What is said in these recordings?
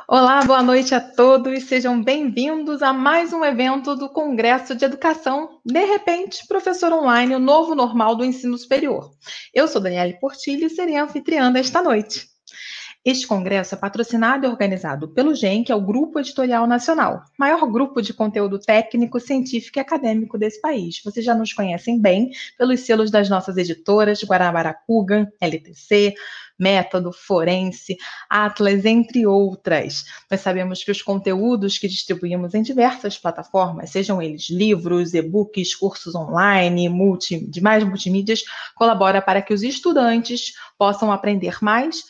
Olá, boa noite a todos. Sejam bem-vindos a mais um evento do Congresso de Educação. De repente, professor online, o novo normal do ensino superior. Eu sou Daniele Portilho e serei a anfitriã desta noite. Este congresso é patrocinado e organizado pelo GEM, que é o Grupo Editorial Nacional, maior grupo de conteúdo técnico, científico e acadêmico desse país. Vocês já nos conhecem bem pelos selos das nossas editoras, Guanabara-Kugan, LTC, Método, Forense, Atlas, entre outras. Nós sabemos que os conteúdos que distribuímos em diversas plataformas, sejam eles livros, e-books, cursos online, demais multimídias, colabora para que os estudantes possam aprender mais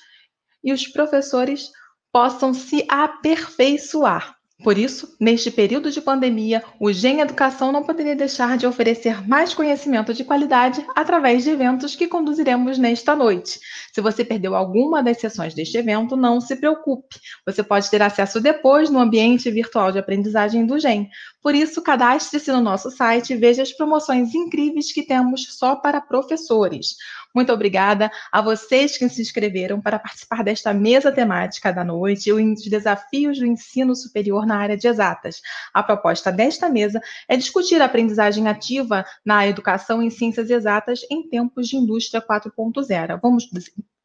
e os professores possam se aperfeiçoar. Por isso, neste período de pandemia, o GEM Educação não poderia deixar de oferecer mais conhecimento de qualidade através de eventos que conduziremos nesta noite. Se você perdeu alguma das sessões deste evento, não se preocupe. Você pode ter acesso depois no ambiente virtual de aprendizagem do GEM. Por isso, cadastre-se no nosso site e veja as promoções incríveis que temos só para professores. Muito obrigada a vocês que se inscreveram para participar desta mesa temática da noite e os desafios do ensino superior na área de exatas. A proposta desta mesa é discutir a aprendizagem ativa na educação em ciências exatas em tempos de indústria 4.0.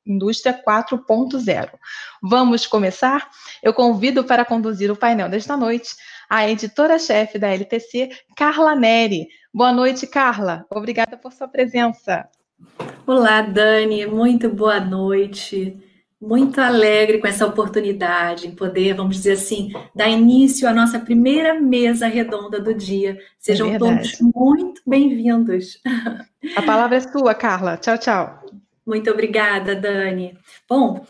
Indústria 4.0. Vamos começar? Eu convido para conduzir o painel desta noite a editora-chefe da LTC, Carla Neri. Boa noite, Carla. Obrigada por sua presença. Olá, Dani, muito boa noite. Muito alegre com essa oportunidade em poder, vamos dizer assim, dar início à nossa primeira mesa redonda do dia. Sejam todos muito bem-vindos. A palavra é sua, Carla. Tchau, tchau. Muito obrigada, Dani. Bom,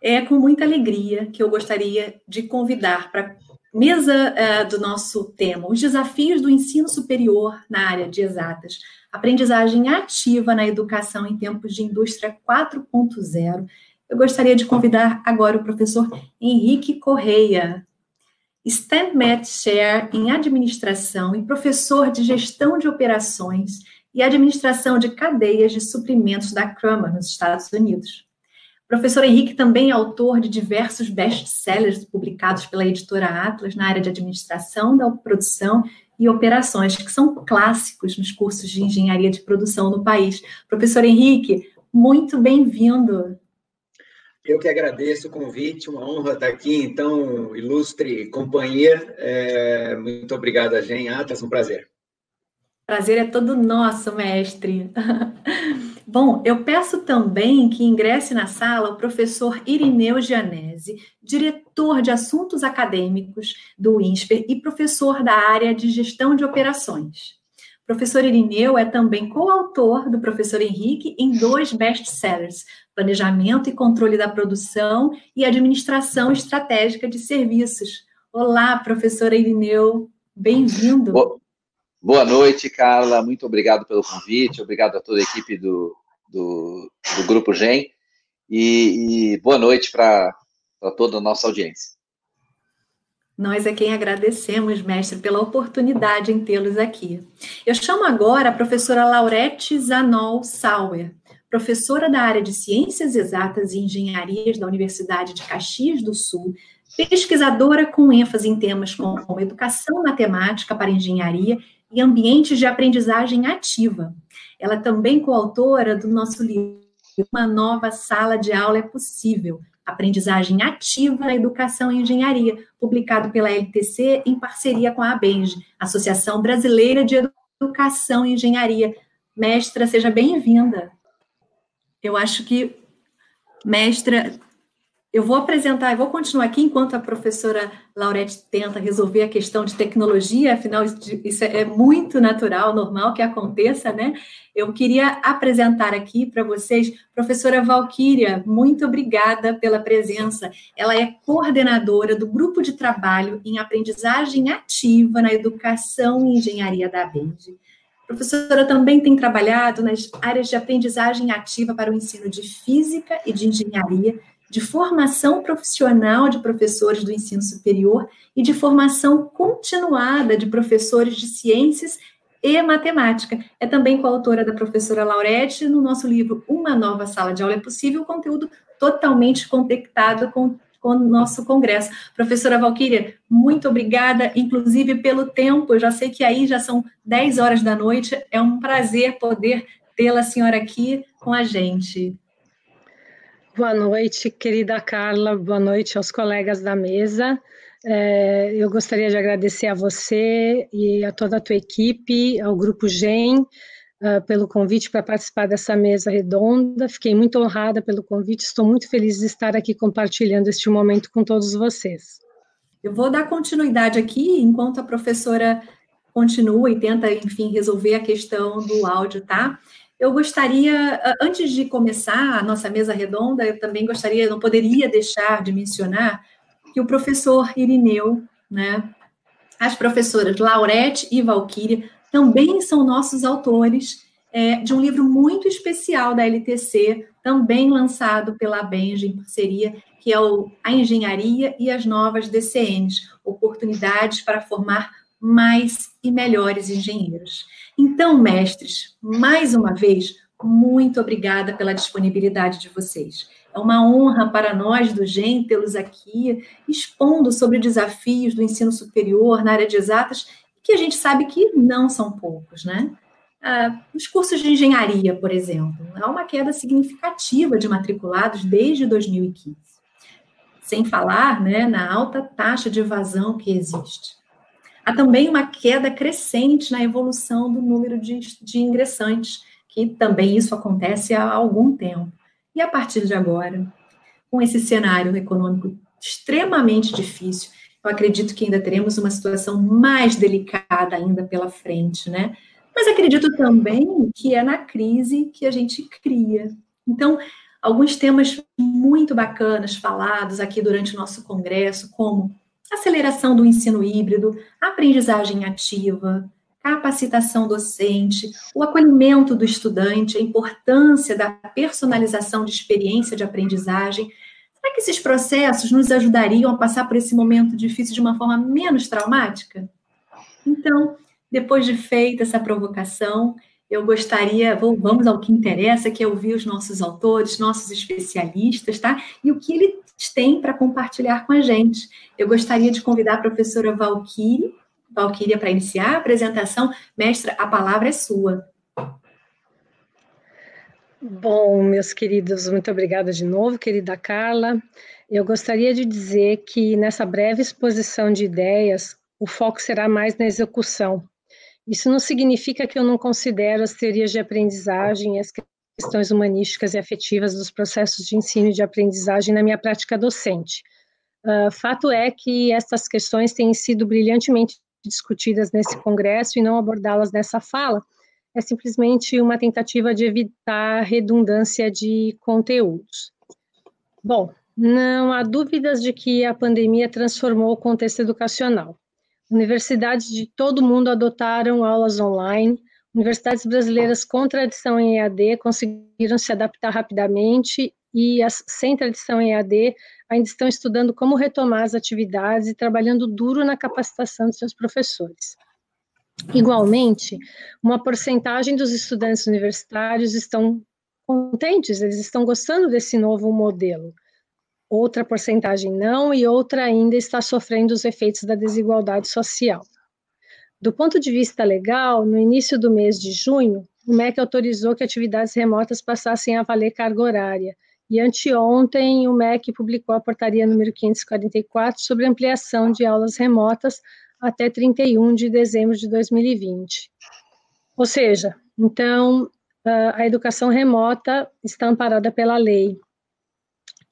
é com muita alegria que eu gostaria de convidar para a mesa do nosso tema, os desafios do ensino superior na área de exatas, aprendizagem ativa na educação em tempos de indústria 4.0. Eu gostaria de convidar agora o professor Henrique Correia, STEM-Med Chair em Administração e professor de Gestão de Operações e Administração de Cadeias de Suprimentos da Kramer, nos Estados Unidos. O professor Henrique também é autor de diversos best-sellers publicados pela editora Atlas na área de administração da produção e operações, que são clássicos nos cursos de engenharia de produção no país. Professor Henrique, muito bem-vindo. Eu que agradeço o convite, uma honra estar aqui, então, ilustre companhia. Muito obrigado a GEM Atlas, um prazer. Prazer é todo nosso, mestre. Bom, eu peço também que ingresse na sala o professor Irineu Gianese, diretor de Assuntos Acadêmicos do INSPER e professor da área de Gestão de Operações. O professor Irineu é também coautor do professor Henrique em 2 best-sellers, Planejamento e Controle da Produção e Administração Estratégica de Serviços. Olá, professor Irineu, bem-vindo. Boa noite, Carla. Muito obrigado pelo convite. Obrigado a toda a equipe do Grupo GEM. E boa noite para toda a nossa audiência. Nós é quem agradecemos, mestre, pela oportunidade em tê-los aqui. Eu chamo agora a professora Laurete Zanol Sauer, professora da área de Ciências Exatas e Engenharias da Universidade de Caxias do Sul, pesquisadora com ênfase em temas como educação matemática para engenharia e ambientes de aprendizagem ativa. Ela é também coautora do nosso livro Uma Nova Sala de Aula é Possível, Aprendizagem Ativa na Educação e Engenharia, publicado pela LTC em parceria com a ABENGE, Associação Brasileira de Educação e Engenharia. Mestra, seja bem-vinda. Eu acho que, mestra, eu vou continuar aqui enquanto a professora Laurete tenta resolver a questão de tecnologia, afinal, isso é muito natural, normal que aconteça, né? Eu queria apresentar aqui para vocês professora Valquíria, muito obrigada pela presença. Ela é coordenadora do Grupo de Trabalho em Aprendizagem Ativa na Educação e Engenharia da ABENGE. A professora também tem trabalhado nas áreas de aprendizagem ativa para o ensino de física e de engenharia, de formação profissional de professores do ensino superior e de formação continuada de professores de ciências e matemática. É também coautora da professora Laurete no nosso livro Uma Nova Sala de Aula é Possível, conteúdo totalmente conectado com nosso congresso. Professora Valquíria, muito obrigada, inclusive pelo tempo, eu já sei que aí já são 10 horas da noite, é um prazer poder tê-la, senhora, aqui com a gente. Boa noite, querida Carla, boa noite aos colegas da mesa. Eu gostaria de agradecer a você e a toda a tua equipe, ao Grupo GEM, pelo convite para participar dessa mesa redonda. Fiquei muito honrada pelo convite, estou muito feliz de estar aqui compartilhando este momento com todos vocês. Eu vou dar continuidade aqui, enquanto a professora continua e tenta, enfim, resolver a questão do áudio, tá? Eu gostaria, antes de começar a nossa mesa redonda, eu também gostaria, não poderia deixar de mencionar que o professor Irineu, né, as professoras Laurete e Valquíria, também são nossos autores de um livro muito especial da LTC, também lançado pela Benja em parceria, que é A Engenharia e as Novas DCNs, Oportunidades para Formar Mais e Melhores Engenheiros. Então, mestres, mais uma vez, muito obrigada pela disponibilidade de vocês. É uma honra para nós do GEM tê-los aqui, expondo sobre desafios do ensino superior na área de exatas, que a gente sabe que não são poucos, né? Os cursos de engenharia, por exemplo, há uma queda significativa de matriculados desde 2015. Sem falar, né, na alta taxa de evasão que existe. Há também uma queda crescente na evolução do número de ingressantes, que também isso acontece há algum tempo. E a partir de agora, com esse cenário econômico extremamente difícil, eu acredito que ainda teremos uma situação mais delicada ainda pela frente, né? Mas acredito também que é na crise que a gente cria. Então, alguns temas muito bacanas falados aqui durante o nosso congresso, como aceleração do ensino híbrido, aprendizagem ativa, capacitação docente, o acolhimento do estudante, a importância da personalização de experiência de aprendizagem. Será que esses processos nos ajudariam a passar por esse momento difícil de uma forma menos traumática? Então, depois de feita essa provocação, eu gostaria, vamos ao que interessa, que é ouvir os nossos autores, nossos especialistas, tá? E o que eles têm para compartilhar com a gente. Eu gostaria de convidar a professora Valquíria para iniciar a apresentação. Mestra, a palavra é sua. Bom, meus queridos, muito obrigada de novo, querida Carla. Eu gostaria de dizer que nessa breve exposição de ideias, o foco será mais na execução. Isso não significa que eu não considero as teorias de aprendizagem e as questões humanísticas e afetivas dos processos de ensino e de aprendizagem na minha prática docente. Fato é que estas questões têm sido brilhantemente discutidas nesse congresso e não abordá-las nessa fala é simplesmente uma tentativa de evitar redundância de conteúdos. Bom, não há dúvidas de que a pandemia transformou o contexto educacional. Universidades de todo o mundo adotaram aulas online, universidades brasileiras com tradição em EAD conseguiram se adaptar rapidamente e as sem tradição em EAD ainda estão estudando como retomar as atividades e trabalhando duro na capacitação de seus professores. Igualmente, uma porcentagem dos estudantes universitários estão contentes, eles estão gostando desse novo modelo. Outra porcentagem não, e outra ainda está sofrendo os efeitos da desigualdade social. Do ponto de vista legal, no início do mês de junho, o MEC autorizou que atividades remotas passassem a valer carga horária, e anteontem o MEC publicou a portaria número 544 sobre ampliação de aulas remotas até 31 de dezembro de 2020. Ou seja, então, a educação remota está amparada pela lei.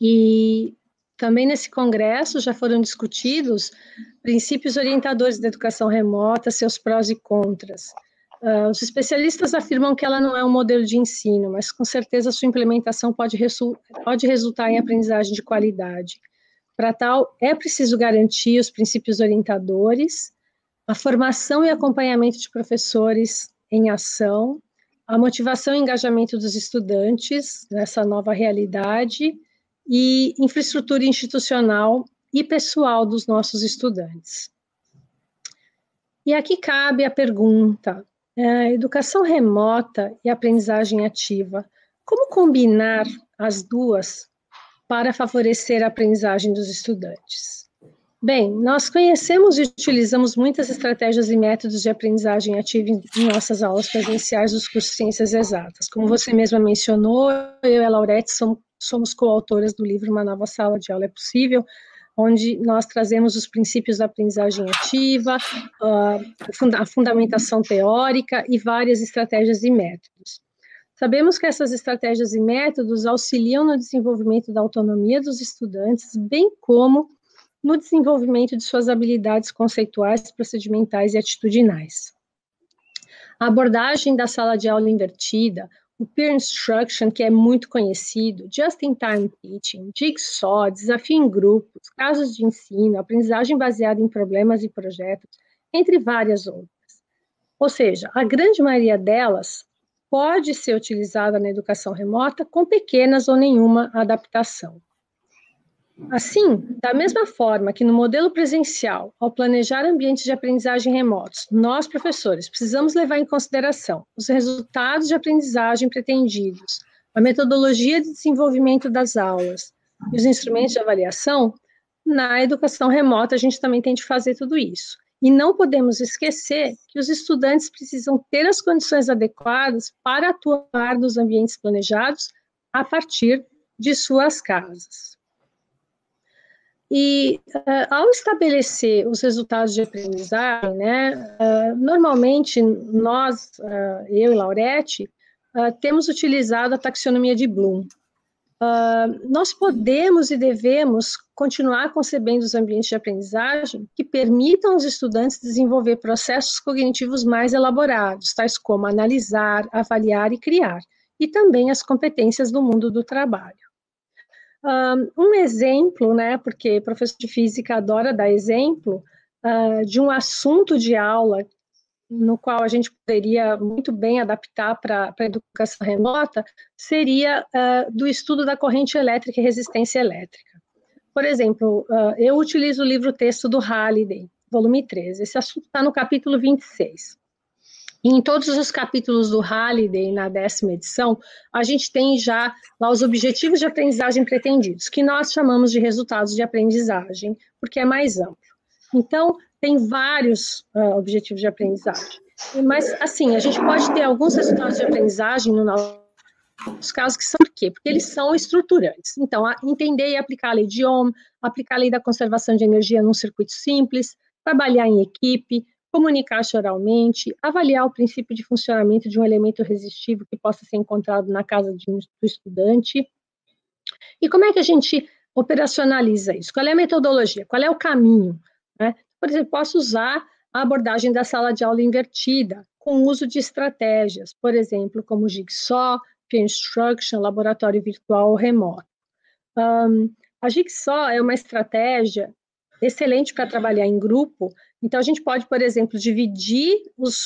E também nesse congresso já foram discutidos princípios orientadores da educação remota, seus prós e contras. Os especialistas afirmam que ela não é um modelo de ensino, mas com certeza sua implementação pode resultar em aprendizagem de qualidade. Para tal, é preciso garantir os princípios orientadores, a formação e acompanhamento de professores em ação, a motivação e engajamento dos estudantes nessa nova realidade e infraestrutura institucional e pessoal dos nossos estudantes. E aqui cabe a pergunta, educação remota e aprendizagem ativa, como combinar as duas para favorecer a aprendizagem dos estudantes? Bem, nós conhecemos e utilizamos muitas estratégias e métodos de aprendizagem ativa em nossas aulas presenciais dos cursos de Ciências Exatas. Como você mesma mencionou, eu e a Laurete somos coautoras do livro Uma Nova Sala de Aula é Possível, onde nós trazemos os princípios da aprendizagem ativa, a fundamentação teórica e várias estratégias e métodos. Sabemos que essas estratégias e métodos auxiliam no desenvolvimento da autonomia dos estudantes, bem como no desenvolvimento de suas habilidades conceituais, procedimentais e atitudinais. A abordagem da sala de aula invertida, o peer instruction, que é muito conhecido, just-in-time teaching, jigsaw, desafio em grupos, casos de ensino, aprendizagem baseada em problemas e projetos, entre várias outras. Ou seja, a grande maioria delas pode ser utilizada na educação remota com pequenas ou nenhuma adaptação. Assim, da mesma forma que no modelo presencial, ao planejar ambientes de aprendizagem remotos, nós, professores, precisamos levar em consideração os resultados de aprendizagem pretendidos, a metodologia de desenvolvimento das aulas e os instrumentos de avaliação, na educação remota a gente também tem de fazer tudo isso. E não podemos esquecer que os estudantes precisam ter as condições adequadas para atuar nos ambientes planejados a partir de suas casas. E ao estabelecer os resultados de aprendizagem, né, normalmente nós, eu e Laurete, temos utilizado a taxonomia de Bloom. Nós podemos e devemos continuar concebendo os ambientes de aprendizagem que permitam aos estudantes desenvolver processos cognitivos mais elaborados, tais como analisar, avaliar e criar, e também as competências do mundo do trabalho. Um exemplo, né, porque professor de física adora dar exemplo, de um assunto de aula no qual a gente poderia muito bem adaptar para a educação remota, seria do estudo da corrente elétrica e resistência elétrica. Por exemplo, eu utilizo o livro-texto do Halliday, volume 13, esse assunto está no capítulo 26. E em todos os capítulos do Halliday, na 10ª edição, a gente tem já lá os objetivos de aprendizagem pretendidos, que nós chamamos de resultados de aprendizagem, porque é mais amplo. Então, tem vários objetivos de aprendizagem. Mas, assim, a gente pode ter alguns resultados de aprendizagem no nosso caso, que são por quê? Porque eles são estruturantes. Então, entender e aplicar a lei de Ohm, aplicar a lei da conservação de energia num circuito simples, trabalhar em equipe, comunicar-se oralmente, avaliar o princípio de funcionamento de um elemento resistivo que possa ser encontrado na casa do estudante. E como é que a gente operacionaliza isso? Qual é a metodologia? Qual é o caminho? Né? Por exemplo, posso usar a abordagem da sala de aula invertida, com o uso de estratégias, por exemplo, como Jigsaw, Peer Instruction, laboratório virtual ou remoto. A Jigsaw é uma estratégia excelente para trabalhar em grupo. Então, a gente pode, por exemplo, dividir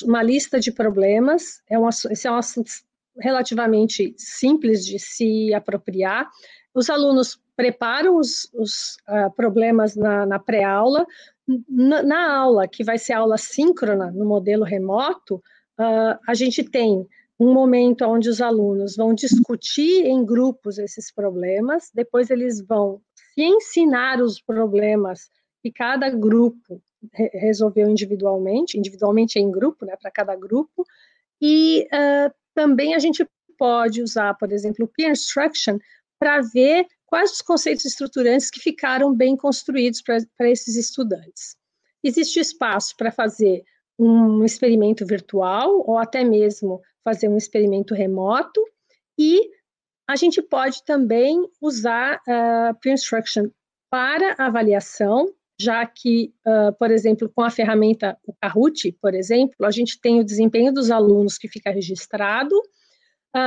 uma lista de problemas, esse é um assunto relativamente simples de se apropriar. Os alunos preparam os problemas na pré-aula. Na aula, que vai ser aula síncrona, no modelo remoto, a gente tem um momento onde os alunos vão discutir em grupos esses problemas, depois eles vão se ensinar os problemas que cada grupo resolveu individualmente é em grupo, né, para cada grupo, e também a gente pode usar, por exemplo, o Peer Instruction para ver quais os conceitos estruturantes que ficaram bem construídos para esses estudantes. Existe espaço para fazer um experimento virtual, ou até mesmo fazer um experimento remoto, e a gente pode também usar Peer Instruction para avaliação, já que, por exemplo, com a ferramenta o Kahoot, por exemplo, a gente tem o desempenho dos alunos que fica registrado,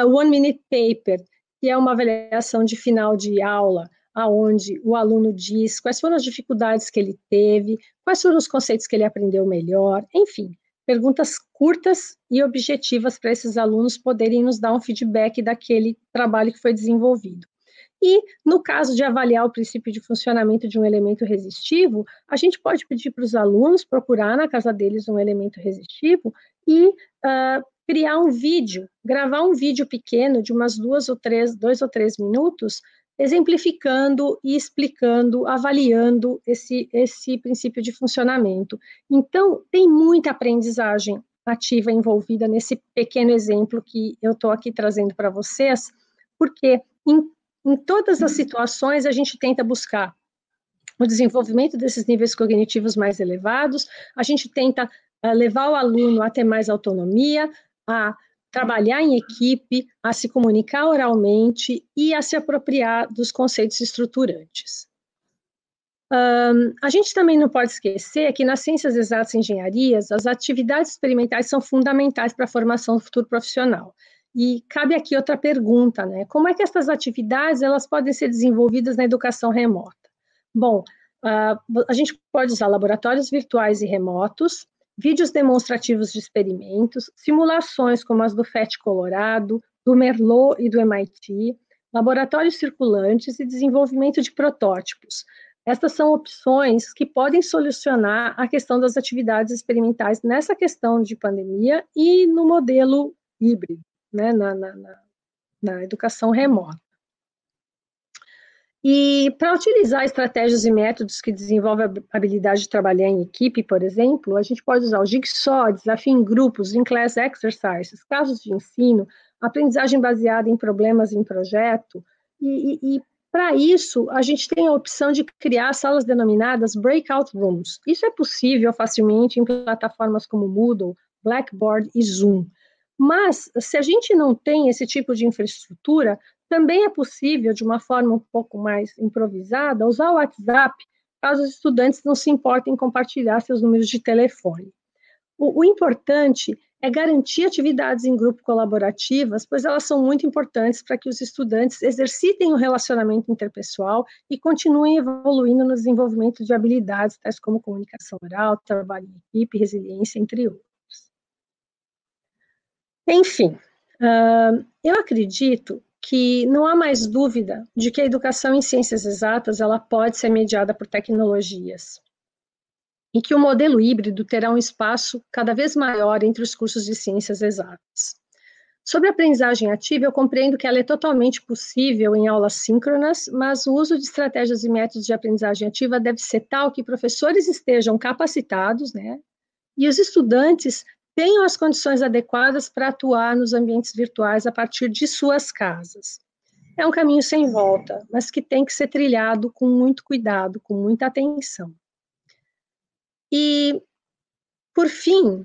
o One Minute Paper, que é uma avaliação de final de aula, onde o aluno diz quais foram as dificuldades que ele teve, quais foram os conceitos que ele aprendeu melhor, enfim, perguntas curtas e objetivas para esses alunos poderem nos dar um feedback daquele trabalho que foi desenvolvido. E, no caso de avaliar o princípio de funcionamento de um elemento resistivo, a gente pode pedir para os alunos procurar na casa deles um elemento resistivo e criar um vídeo, gravar um vídeo pequeno de umas 2 ou 3 minutos, exemplificando e explicando, avaliando esse princípio de funcionamento. Então, tem muita aprendizagem ativa envolvida nesse pequeno exemplo que eu estou aqui trazendo para vocês, porque em todas as situações a gente tenta buscar o desenvolvimento desses níveis cognitivos mais elevados, a gente tenta levar o aluno a ter mais autonomia, a trabalhar em equipe, a se comunicar oralmente e a se apropriar dos conceitos estruturantes. A gente também não pode esquecer que nas ciências exatas e engenharias, as atividades experimentais são fundamentais para a formação do futuro profissional. E cabe aqui outra pergunta, né? Como é que essas atividades elas podem ser desenvolvidas na educação remota? Bom, a gente pode usar laboratórios virtuais e remotos, vídeos demonstrativos de experimentos, simulações como as do FET Colorado, do Merlot e do MIT, laboratórios circulantes e desenvolvimento de protótipos. Estas são opções que podem solucionar a questão das atividades experimentais nessa questão de pandemia e no modelo híbrido, né, na educação remota. E para utilizar estratégias e métodos que desenvolvem a habilidade de trabalhar em equipe, por exemplo, a gente pode usar o Jigsaw, desafio em grupos, in-class exercises, casos de ensino, aprendizagem baseada em problemas em projeto, e para isso, a gente tem a opção de criar salas denominadas breakout rooms. Isso é possível facilmente em plataformas como Moodle, Blackboard e Zoom. Mas, se a gente não tem esse tipo de infraestrutura, também é possível, de uma forma um pouco mais improvisada, usar o WhatsApp, caso os estudantes não se importem em compartilhar seus números de telefone. O importante é garantir atividades em grupo colaborativas, pois elas são muito importantes para que os estudantes exercitem o relacionamento interpessoal e continuem evoluindo no desenvolvimento de habilidades, tais como comunicação oral, trabalho em equipe, resiliência, entre outros. Enfim, eu acredito que não há mais dúvida de que a educação em ciências exatas ela pode ser mediada por tecnologias e que o modelo híbrido terá um espaço cada vez maior entre os cursos de ciências exatas. Sobre a aprendizagem ativa, eu compreendo que ela é totalmente possível em aulas síncronas, mas o uso de estratégias e métodos de aprendizagem ativa deve ser tal que professores estejam capacitados, né, e os estudantes tenham as condições adequadas para atuar nos ambientes virtuais a partir de suas casas. É um caminho sem volta, mas que tem que ser trilhado com muito cuidado, com muita atenção. E, por fim,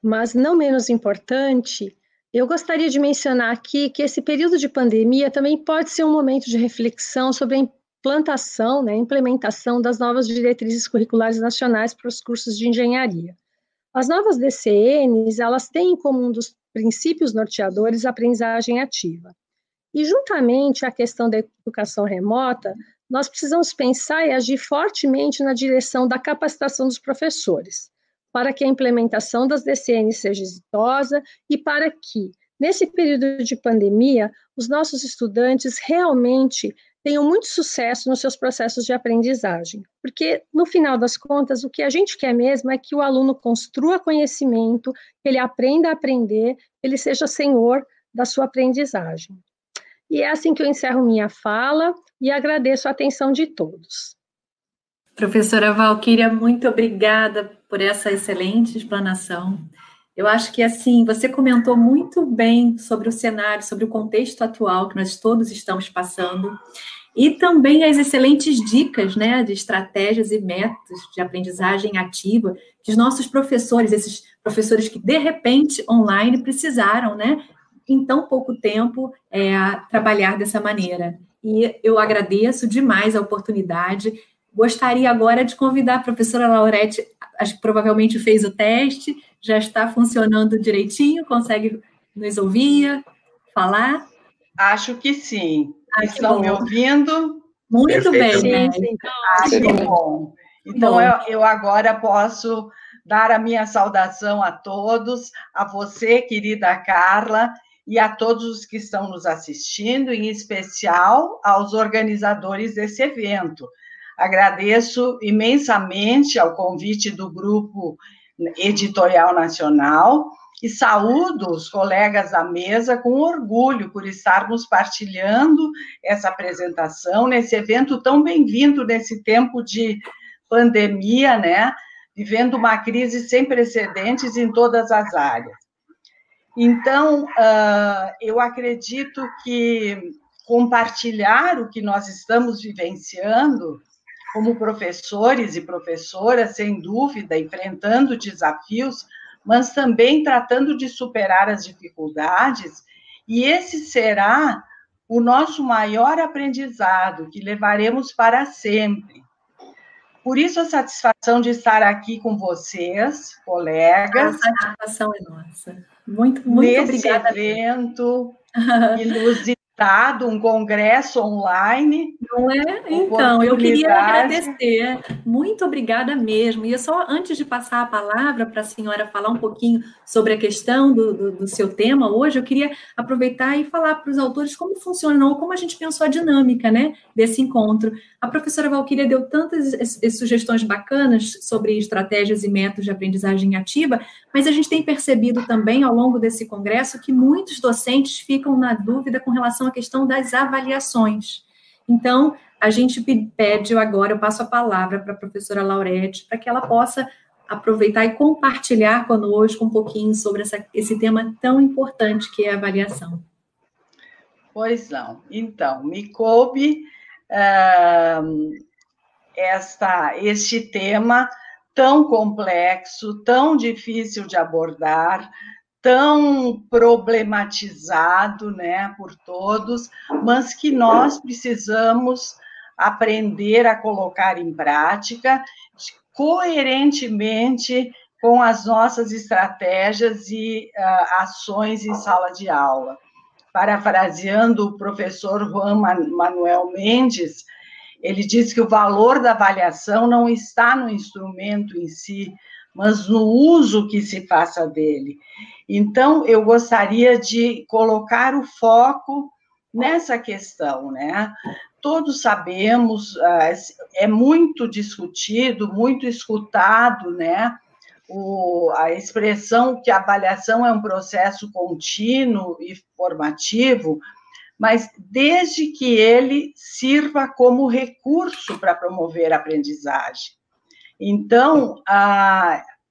mas não menos importante, eu gostaria de mencionar aqui que esse período de pandemia também pode ser um momento de reflexão sobre a implantação, né, implementação das novas diretrizes curriculares nacionais para os cursos de engenharia. As novas DCNs, elas têm como um dos princípios norteadores a aprendizagem ativa. E, juntamente à questão da educação remota, nós precisamos pensar e agir fortemente na direção da capacitação dos professores, para que a implementação das DCNs seja exitosa e para que, nesse período de pandemia, os nossos estudantes realmente tenham muito sucesso nos seus processos de aprendizagem. Porque, no final das contas, o que a gente quer mesmo é que o aluno construa conhecimento, que ele aprenda a aprender, que ele seja senhor da sua aprendizagem. E é assim que eu encerro minha fala e agradeço a atenção de todos. Professora Valquíria, muito obrigada por essa excelente explanação. Eu acho que, assim, você comentou muito bem sobre o cenário, sobre o contexto atual que nós todos estamos passando, e também as excelentes dicas, né, de estratégias e métodos de aprendizagem ativa que os nossos professores, esses professores que, de repente, online, precisaram, né, em tão pouco tempo, trabalhar dessa maneira. E eu agradeço demais a oportunidade. Gostaria agora de convidar a professora Laurete, acho que provavelmente fez o teste, já está funcionando direitinho, consegue nos ouvir, falar? Acho que sim. Estão me ouvindo? Muito bem. Sim. Que bom. Então, eu agora posso dar a minha saudação a todos, a você, querida Carla, e a todos os que estão nos assistindo, em especial aos organizadores desse evento. Agradeço imensamente ao convite do Grupo Editorial Nacional e saúdo os colegas da mesa com orgulho por estarmos partilhando essa apresentação nesse evento tão bem-vindo nesse tempo de pandemia, né? Vivendo uma crise sem precedentes em todas as áreas. Então, eu acredito que compartilhar o que nós estamos vivenciando, como professores e professoras, sem dúvida, enfrentando desafios, mas também tratando de superar as dificuldades, e esse será o nosso maior aprendizado, que levaremos para sempre. Por isso, a satisfação de estar aqui com vocês, colegas. A satisfação é nossa. Muito obrigada. Nesse evento inusitado, um congresso online. Não é? Então, eu queria agradecer. Muito obrigada mesmo. E só antes de passar a palavra para a senhora falar um pouquinho sobre a questão do seu tema hoje, eu queria aproveitar e falar para os autores como funcionou, como a gente pensou a dinâmica, né, desse encontro. A professora Valquíria deu tantas sugestões bacanas sobre estratégias e métodos de aprendizagem ativa, mas a gente tem percebido também, ao longo desse congresso, que muitos docentes ficam na dúvida com relação à questão das avaliações. Então, a gente pede agora, eu passo a palavra para a professora Laurete, para que ela possa aproveitar e compartilhar conosco um pouquinho sobre esse tema tão importante que é a avaliação. Pois não. Então, me coube este tema tão complexo, tão difícil de abordar, tão problematizado, né, por todos, mas que nós precisamos aprender a colocar em prática coerentemente com as nossas estratégias e ações em sala de aula. Parafraseando o professor Juan Manuel Mendes, ele diz que o valor da avaliação não está no instrumento em si, mas no uso que se faça dele. Então, eu gostaria de colocar o foco nessa questão, né? Todos sabemos, é muito discutido, muito escutado, né? A expressão que a avaliação é um processo contínuo e formativo, mas desde que ele sirva como recurso para promover a aprendizagem. Então,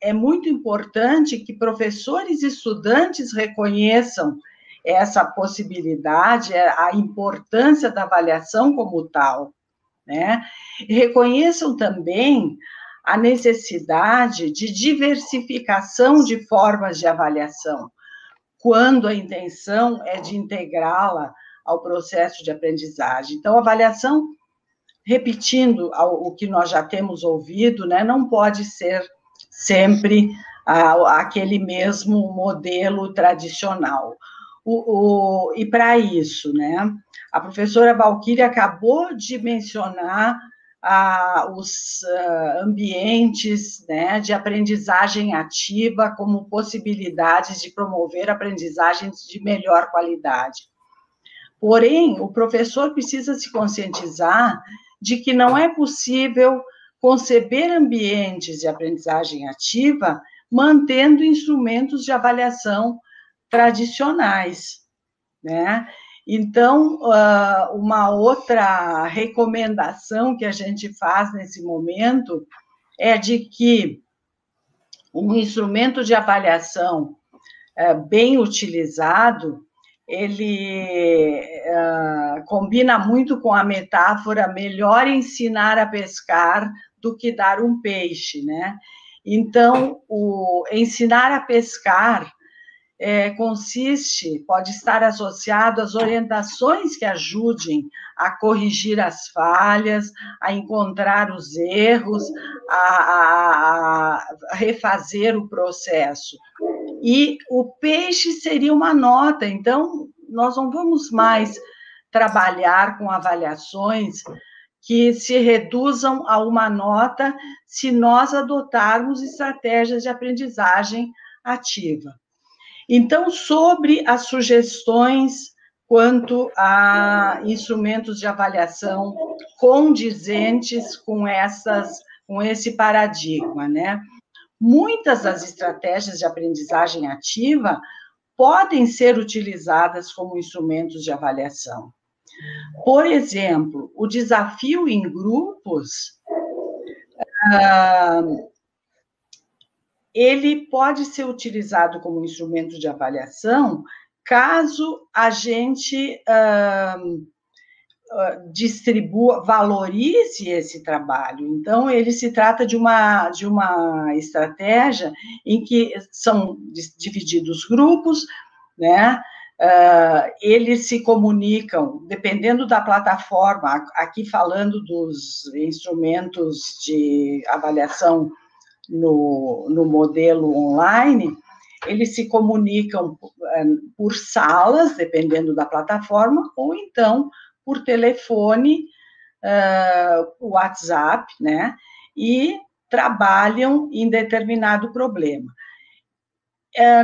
é muito importante que professores e estudantes reconheçam essa possibilidade, a importância da avaliação como tal, né? E reconheçam também a necessidade de diversificação de formas de avaliação, quando a intenção é de integrá-la ao processo de aprendizagem. Então, a avaliação, repetindo o que nós já temos ouvido, né, não pode ser sempre aquele mesmo modelo tradicional. E para isso, né, a professora Valquíria acabou de mencionar os ambientes, né, de aprendizagem ativa como possibilidades de promover aprendizagens de melhor qualidade. Porém, o professor precisa se conscientizar de que não é possível conceber ambientes de aprendizagem ativa mantendo instrumentos de avaliação tradicionais, né? Então, uma outra recomendação que a gente faz nesse momento é de que um instrumento de avaliação bem utilizado, ele combina muito com a metáfora melhor ensinar a pescar do que dar um peixe, né? Então, o ensinar a pescar pode estar associado às orientações que ajudem a corrigir as falhas, a encontrar os erros, a refazer o processo. E o peixe seria uma nota, então nós não vamos mais trabalhar com avaliações que se reduzam a uma nota se nós adotarmos estratégias de aprendizagem ativa. Então, sobre as sugestões quanto a instrumentos de avaliação condizentes com esse paradigma, né? muitas das estratégias de aprendizagem ativa podem ser utilizadas como instrumentos de avaliação. Por exemplo, o desafio em grupos, ele pode ser utilizado como instrumento de avaliação caso a gente valorize esse trabalho. Então, ele se trata de uma estratégia em que são divididos grupos, né? Eles se comunicam, dependendo da plataforma, aqui falando dos instrumentos de avaliação no modelo online, eles se comunicam por salas, dependendo da plataforma, ou então por telefone, WhatsApp, né? E trabalham em determinado problema.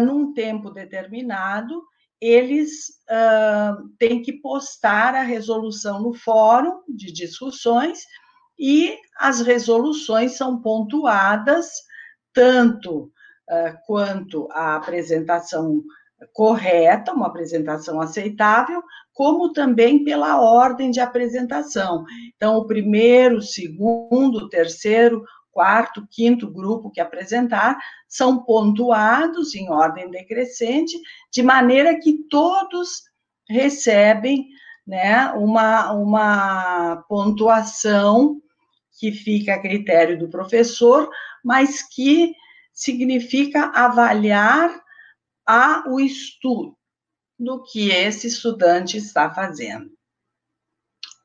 Num tempo determinado, eles têm que postar a resolução no fórum de discussões, e as resoluções são pontuadas tanto quanto a apresentação correta, uma apresentação aceitável, como também pela ordem de apresentação. Então, o primeiro, segundo, terceiro, quarto, quinto grupo que apresentar são pontuados em ordem decrescente, de maneira que todos recebem, né, uma pontuação que fica a critério do professor, mas que significa avaliar o estudo do que esse estudante está fazendo.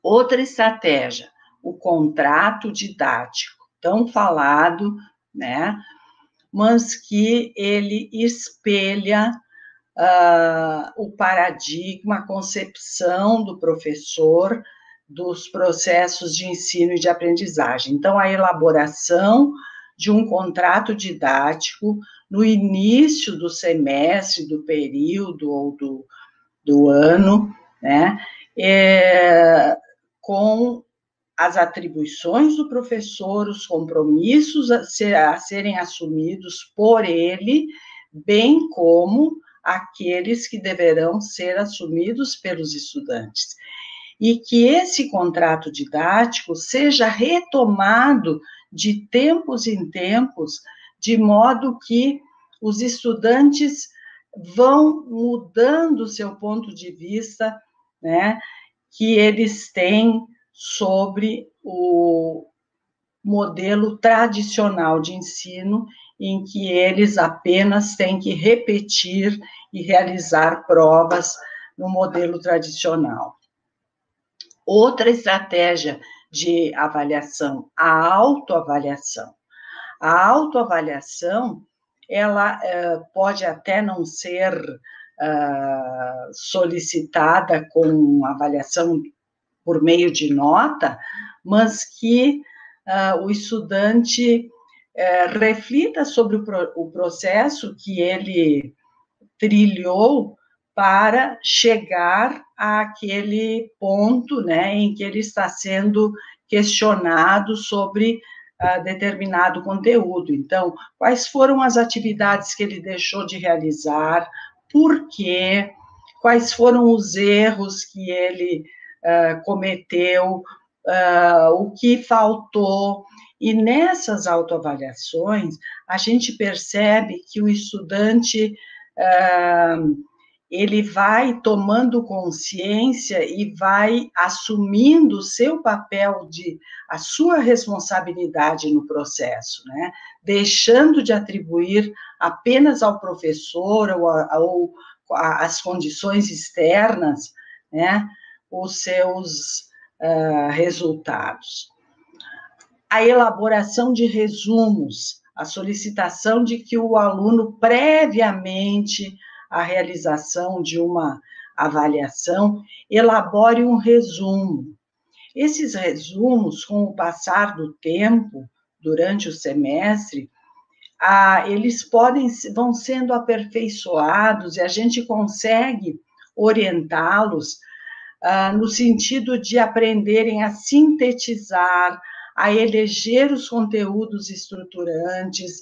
Outra estratégia, o contrato didático, tão falado, né, mas que ele espelha o paradigma, a concepção do professor dos processos de ensino e de aprendizagem. Então, a elaboração de um contrato didático no início do semestre, do período ou do ano, né, com as atribuições do professor, os compromissos a serem assumidos por ele, bem como aqueles que deverão ser assumidos pelos estudantes. E que esse contrato didático seja retomado de tempos em tempos, de modo que os estudantes vão mudando o seu ponto de vista, né, que eles têm sobre o modelo tradicional de ensino, em que eles apenas têm que repetir e realizar provas no modelo tradicional. Outra estratégia de avaliação, a autoavaliação. A autoavaliação, ela pode até não ser solicitada com avaliação por meio de nota, mas que o estudante reflita sobre o processo que ele trilhou para chegar àquele ponto, né, em que ele está sendo questionado sobre determinado conteúdo. Então, quais foram as atividades que ele deixou de realizar, por quê, quais foram os erros que ele cometeu, o que faltou. E nessas autoavaliações, a gente percebe que o estudante ele vai tomando consciência e vai assumindo o seu papel, a sua responsabilidade no processo, né? Deixando de atribuir apenas ao professor ou às condições externas, né, os seus resultados. A elaboração de resumos, a solicitação de que o aluno, previamente à realização de uma avaliação, elabore um resumo. Esses resumos, com o passar do tempo, durante o semestre, eles vão sendo aperfeiçoados e a gente consegue orientá-los no sentido de aprenderem a sintetizar, a eleger os conteúdos estruturantes,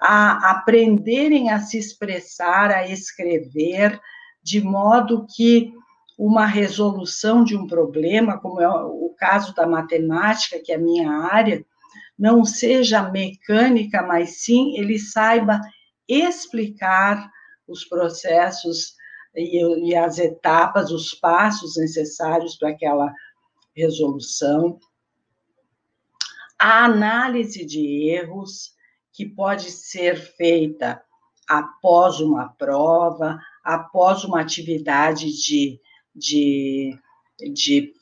a aprenderem a se expressar, a escrever, de modo que uma resolução de um problema, como é o caso da matemática, que é a minha área, não seja mecânica, mas sim ele saiba explicar os processos e as etapas, os passos necessários para aquela resolução. A análise de erros, que pode ser feita após uma prova, após uma atividade de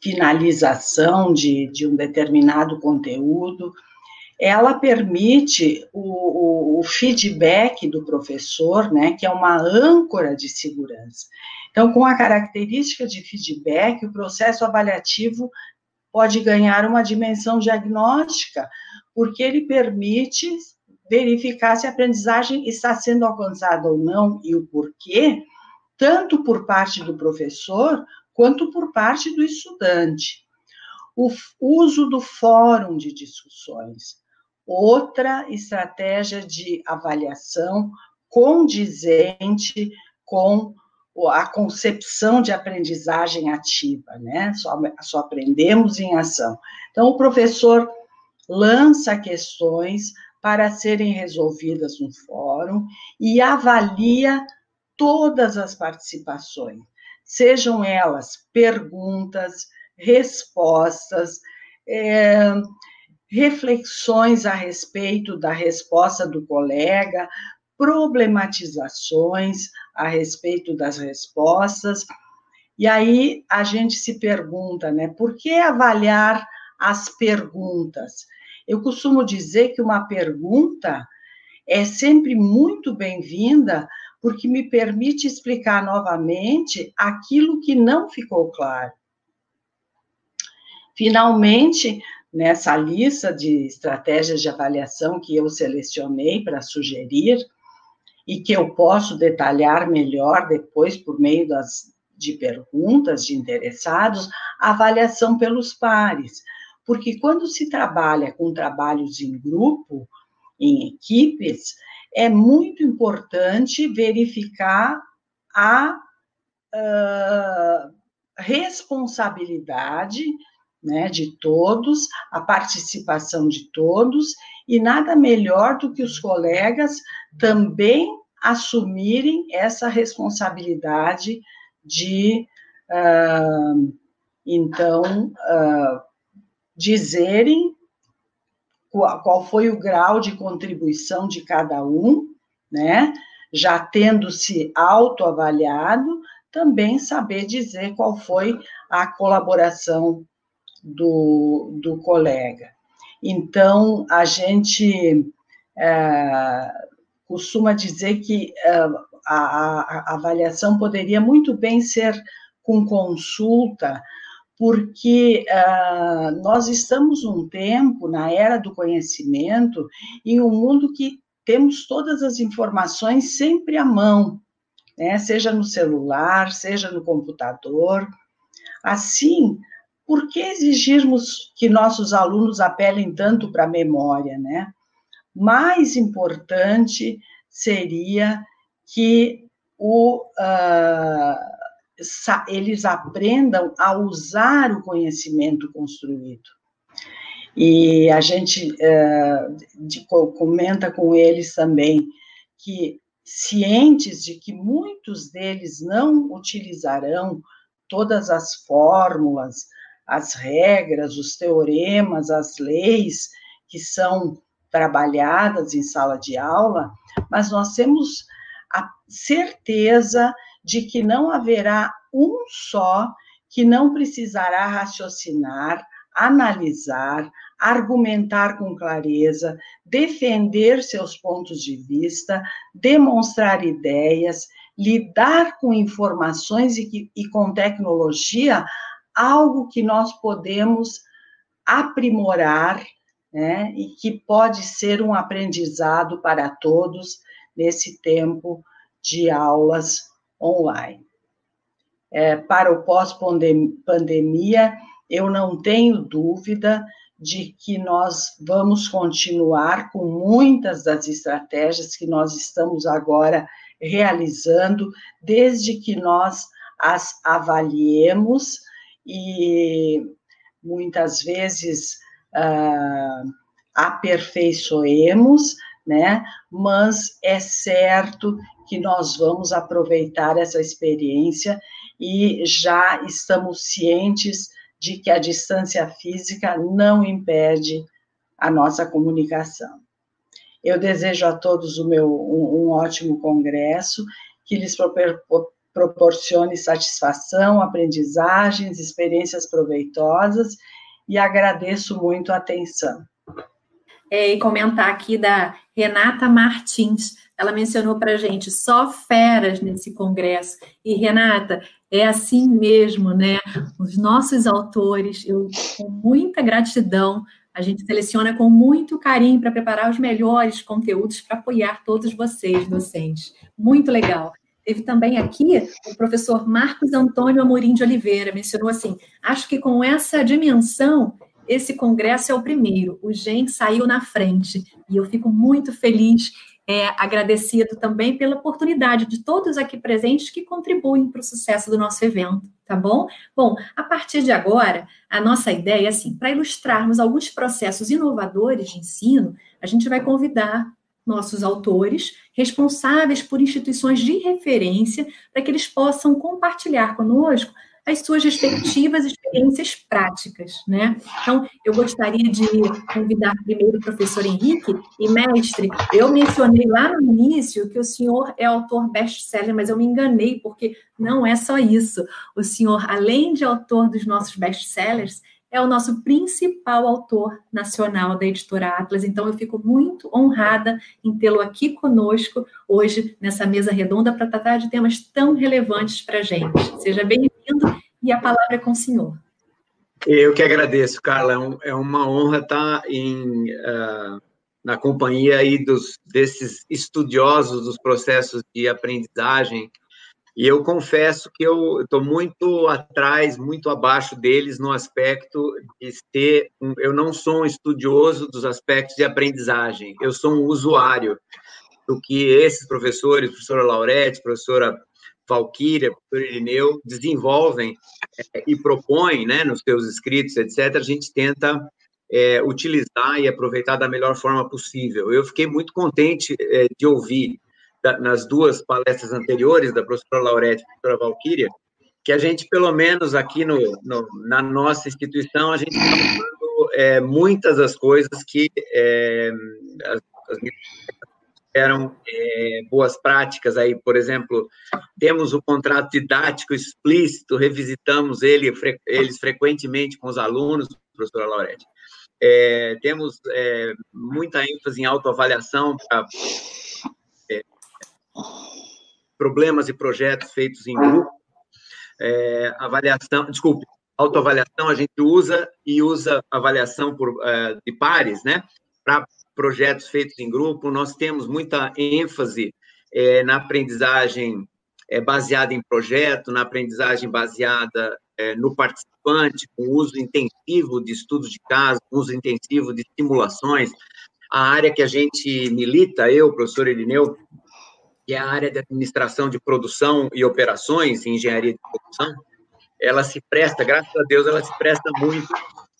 finalização de um determinado conteúdo. Ela permite o feedback do professor, né, que é uma âncora de segurança. Então, com a característica de feedback, o processo avaliativo pode ganhar uma dimensão diagnóstica, porque ele permite verificar se a aprendizagem está sendo alcançada ou não e o porquê, tanto por parte do professor, quanto por parte do estudante. O uso do fórum de discussões, outra estratégia de avaliação condizente com a concepção de aprendizagem ativa, né? Só aprendemos em ação. Então, o professor lança questões para serem resolvidas no fórum e avalia todas as participações, sejam elas perguntas, respostas, reflexões a respeito da resposta do colega, problematizações a respeito das respostas. E aí a gente se pergunta, né, por que avaliar as perguntas? Eu costumo dizer que uma pergunta é sempre muito bem-vinda, porque me permite explicar novamente aquilo que não ficou claro. Finalmente, nessa lista de estratégias de avaliação que eu selecionei para sugerir, e que eu posso detalhar melhor depois por meio de perguntas de interessados, a avaliação pelos pares. Porque quando se trabalha com trabalhos em grupo, em equipes, é muito importante verificar a responsabilidade, né, de todos, a participação de todos, e nada melhor do que os colegas também assumirem essa responsabilidade de, então, dizerem qual foi o grau de contribuição de cada um, né? Já tendo se autoavaliado, também saber dizer qual foi a colaboração do colega. Então, a gente costuma dizer que a avaliação poderia muito bem ser com consulta, porque nós estamos num tempo, na era do conhecimento, em um mundo que temos todas as informações sempre à mão, né? Seja no celular, seja no computador. Assim, por que exigirmos que nossos alunos apelem tanto para a memória, né? Mais importante seria que eles aprendam a usar o conhecimento construído. E a gente comenta com eles também que, cientes de que muitos deles não utilizarão todas as fórmulas, as regras, os teoremas, as leis que são trabalhadas em sala de aula, mas nós temos a certeza de que não haverá um só que não precisará raciocinar, analisar, argumentar com clareza, defender seus pontos de vista, demonstrar ideias, lidar com informações e com tecnologia, algo que nós podemos aprimorar, né, e que pode ser um aprendizado para todos nesse tempo de aulas online. Para o pós-pandemia, eu não tenho dúvida de que nós vamos continuar com muitas das estratégias que nós estamos agora realizando, desde que nós as avaliemos e muitas vezes aperfeiçoemos, né? Mas é certo que nós vamos aproveitar essa experiência e já estamos cientes de que a distância física não impede a nossa comunicação. Eu desejo a todos um ótimo congresso, que lhes proporcione satisfação, aprendizagens, experiências proveitosas, e agradeço muito a atenção. E comentar aqui da Renata Martins, ela mencionou para a gente só feras nesse congresso. E, Renata, é assim mesmo, né? Os nossos autores, com muita gratidão, a gente seleciona com muito carinho para preparar os melhores conteúdos para apoiar todos vocês, docentes. Muito legal. Teve também aqui o professor Marcos Antônio Amorim de Oliveira, mencionou assim, acho que com essa dimensão, esse congresso é o primeiro, o GEM saiu na frente, e eu fico muito feliz, agradecido também pela oportunidade de todos aqui presentes que contribuem para o sucesso do nosso evento, tá bom? Bom, a partir de agora, a nossa ideia é assim, para ilustrarmos alguns processos inovadores de ensino, a gente vai convidar nossos autores, responsáveis por instituições de referência, para que eles possam compartilhar conosco as suas respectivas experiências práticas, né? Então, eu gostaria de convidar primeiro o professor Henrique, e mestre, eu mencionei lá no início que o senhor é autor best-seller, mas eu me enganei, porque não é só isso. O senhor, além de autor dos nossos best-sellers, é o nosso principal autor nacional da Editora Atlas, então eu fico muito honrada em tê-lo aqui conosco hoje, nessa mesa redonda, para tratar de temas tão relevantes para a gente. Seja bem-vindo e a palavra é com o senhor. Eu que agradeço, Carla, é uma honra estar na companhia aí desses estudiosos dos processos de aprendizagem. E eu confesso que eu estou muito atrás, muito abaixo deles no aspecto de ser... Eu não sou um estudioso dos aspectos de aprendizagem, eu sou um usuário do que esses professores, professora Laurete, professora Valquíria, professor Irineu, desenvolvem e propõem, né, nos seus escritos, etc., a gente tenta utilizar e aproveitar da melhor forma possível. Eu fiquei muito contente de ouvir nas duas palestras anteriores, da professora Laurete e da professora Valquíria, que a gente, pelo menos aqui na nossa instituição, a gente está usando muitas das coisas que as eram boas práticas aí. Por exemplo, temos o contrato didático explícito, revisitamos eles frequentemente com os alunos, professora Laurete. Temos muita ênfase em autoavaliação para problemas e projetos feitos em grupo, autoavaliação a gente usa avaliação de pares, né, para projetos feitos em grupo. Nós temos muita ênfase na aprendizagem baseada em projeto, na aprendizagem baseada no participante, com uso intensivo de estudos de caso, uso intensivo de simulações. A área que a gente milita, eu, professor Irineu, que é a área de administração de produção e operações, engenharia de produção, ela se presta, graças a Deus, ela se presta muito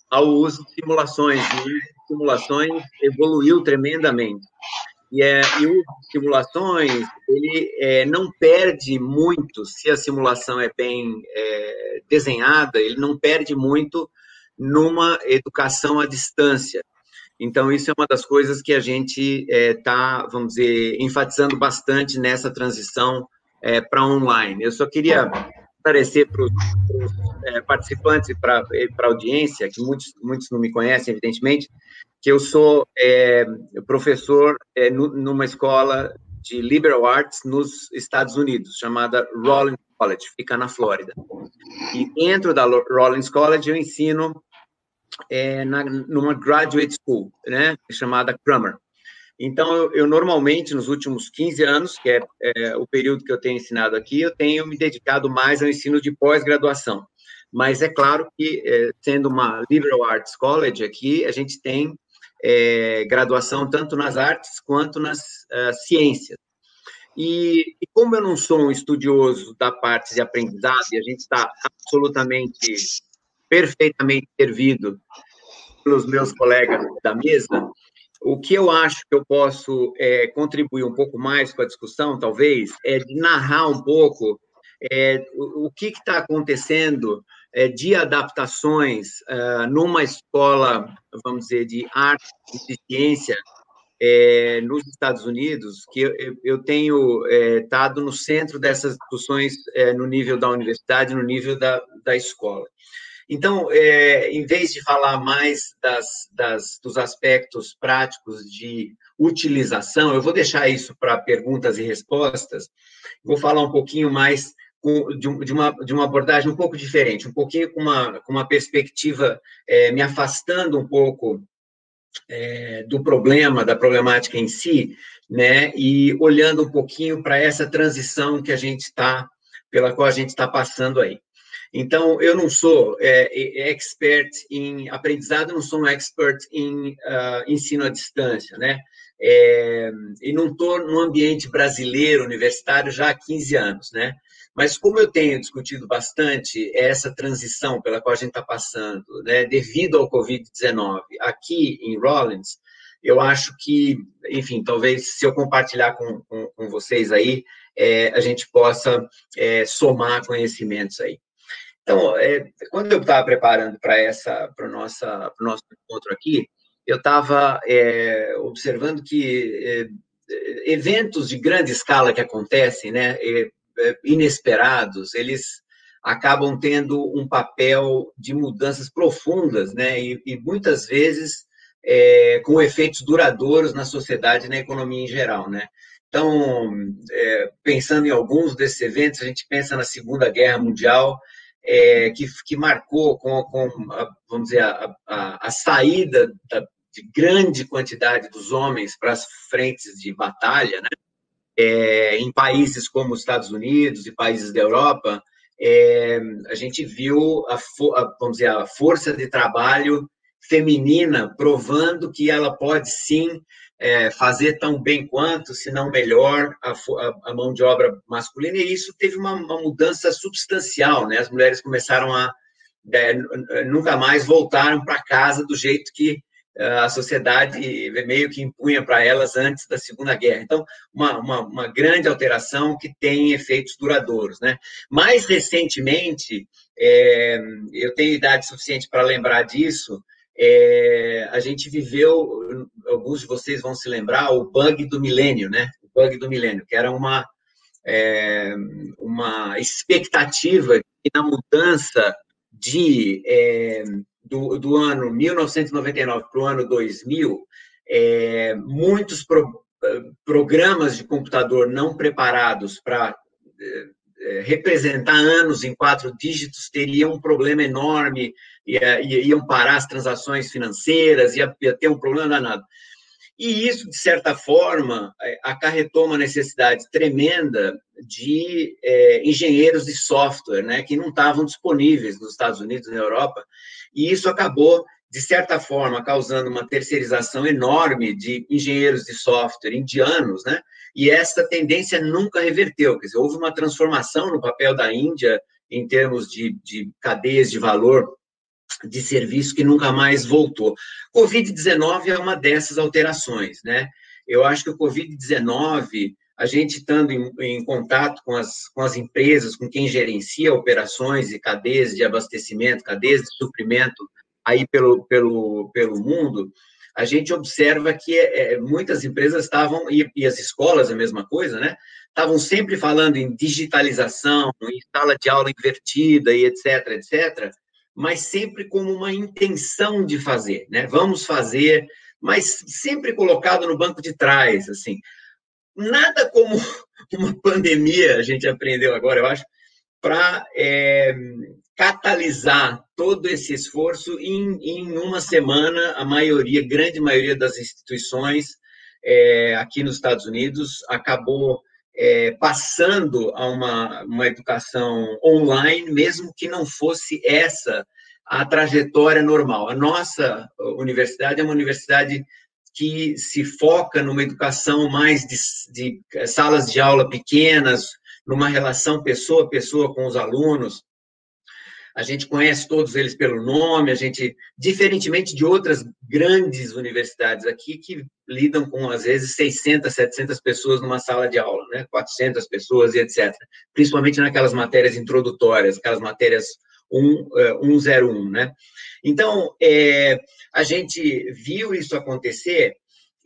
ao uso de simulações, e simulações evoluiu tremendamente. E o uso de simulações, ele não perde muito, se a simulação é bem desenhada, ele não perde muito numa educação à distância. Então, isso é uma das coisas que a gente está, vamos dizer, enfatizando bastante nessa transição para online. Eu só queria esclarecer para os participantes e para a audiência, que muitos não me conhecem, evidentemente, que eu sou professor numa escola de liberal arts nos Estados Unidos, chamada Rollins College, fica na Flórida. E dentro da Rollins College eu ensino numa graduate school, né, chamada Cramer. Então, eu normalmente, nos últimos 15 anos, que é o período que eu tenho ensinado aqui, eu tenho me dedicado mais ao ensino de pós-graduação. Mas é claro que, sendo uma liberal arts college aqui, a gente tem graduação tanto nas artes quanto nas ciências. E como eu não sou um estudioso da parte de aprendizado, e a gente está absolutamente, perfeitamente servido pelos meus colegas da mesa, o que eu acho que eu posso contribuir um pouco mais com a discussão, talvez, é de narrar um pouco o que está acontecendo de adaptações numa escola, vamos dizer, de arte e de ciência nos Estados Unidos, que eu tenho estado no centro dessas discussões no nível da universidade, no nível da escola. Então, em vez de falar mais dos aspectos práticos de utilização, eu vou deixar isso para perguntas e respostas, vou falar um pouquinho mais de uma abordagem um pouco diferente, um pouquinho com uma perspectiva me afastando um pouco do problema, da problemática em si, né, e olhando um pouquinho para essa transição que pela qual a gente está passando aí. Então, eu não sou expert em aprendizado, não sou um expert em ensino à distância, né? E não estou no ambiente brasileiro, universitário, já há 15 anos, né? Mas como eu tenho discutido bastante essa transição pela qual a gente está passando, né, devido ao Covid-19, aqui em Rawlins, eu acho que, enfim, talvez se eu compartilhar com vocês aí, a gente possa somar conhecimentos aí. Então, quando eu estava preparando para o nosso encontro aqui, eu estava observando que eventos de grande escala que acontecem, né, inesperados, eles acabam tendo um papel de mudanças profundas, né, e muitas vezes com efeitos duradouros na sociedade e na economia em geral, né. Então, pensando em alguns desses eventos, a gente pensa na Segunda Guerra Mundial, que marcou vamos dizer, a saída de grande quantidade dos homens para as frentes de batalha, né? Em países como os Estados Unidos e países da Europa, a gente viu vamos dizer, a força de trabalho feminina provando que ela pode sim fazer tão bem quanto, se não melhor, a mão de obra masculina, e isso teve uma mudança substancial, né? As mulheres começaram nunca mais voltaram para casa do jeito que a sociedade meio que impunha para elas antes da Segunda Guerra. Então, uma grande alteração que tem efeitos duradouros, né? Mais recentemente, eu tenho idade suficiente para lembrar disso, a gente viveu, alguns de vocês vão se lembrar, o bug do milênio, né? O bug do milênio, que era uma expectativa que na mudança do ano 1999 para o ano 2000, muitos programas de computador não preparados para representar anos em 4 dígitos teriam um problema enorme, iam parar as transações financeiras, ia ter um problema danado. E isso, de certa forma, acarretou uma necessidade tremenda de engenheiros de software, né, que não estavam disponíveis nos Estados Unidos e na Europa, e isso acabou, de certa forma, causando uma terceirização enorme de engenheiros de software indianos, né, e essa tendência nunca reverteu, quer dizer, houve uma transformação no papel da Índia em termos de cadeias de valor de serviço que nunca mais voltou. Covid-19 é uma dessas alterações, né? Eu acho que o Covid-19, a gente estando em contato com as empresas, com quem gerencia operações e cadeias de abastecimento, cadeias de suprimento aí pelo mundo, a gente observa que muitas empresas estavam, e as escolas a mesma coisa, né? Estavam sempre falando em digitalização, em sala de aula invertida e etc., etc., mas sempre como uma intenção de fazer, né? Vamos fazer, mas sempre colocado no banco de trás, assim. Nada como uma pandemia, a gente aprendeu agora, eu acho, para catalisar todo esse esforço em uma semana, grande maioria das instituições aqui nos Estados Unidos acabou passando a uma educação online, mesmo que não fosse essa a trajetória normal. A nossa universidade é uma universidade que se foca numa educação mais de salas de aula pequenas, numa relação pessoa a pessoa com os alunos. A gente conhece todos eles pelo nome, diferentemente de outras grandes universidades aqui, que lidam com, às vezes, 600, 700 pessoas numa sala de aula, né? 400 pessoas e etc. Principalmente naquelas matérias introdutórias, aquelas matérias 101, né? Então, a gente viu isso acontecer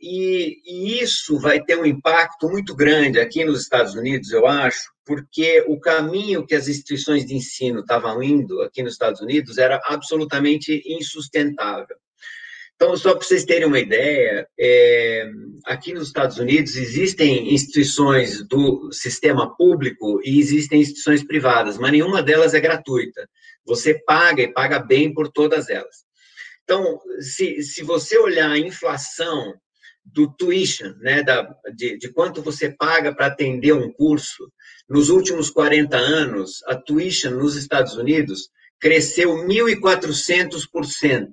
e isso vai ter um impacto muito grande aqui nos Estados Unidos, eu acho, porque o caminho que as instituições de ensino estavam indo aqui nos Estados Unidos era absolutamente insustentável. Então, só para vocês terem uma ideia, aqui nos Estados Unidos existem instituições do sistema público e existem instituições privadas, mas nenhuma delas é gratuita. Você paga e paga bem por todas elas. Então, se você olhar a inflação do tuition, né, de quanto você paga para atender um curso, nos últimos 40 anos, a tuition nos Estados Unidos cresceu 1.400%,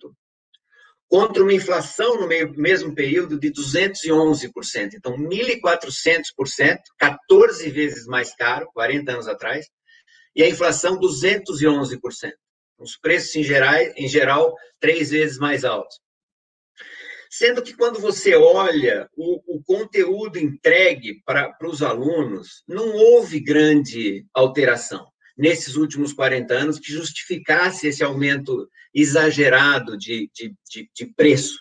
contra uma inflação no mesmo período de 211%. Então, 1.400%, 14 vezes mais caro, 40 anos atrás, e a inflação 211%. Os preços, em geral, 3 vezes mais altos. Sendo que, quando você olha o conteúdo entregue para os alunos, não houve grande alteração nesses últimos 40 anos que justificasse esse aumento exagerado de preço.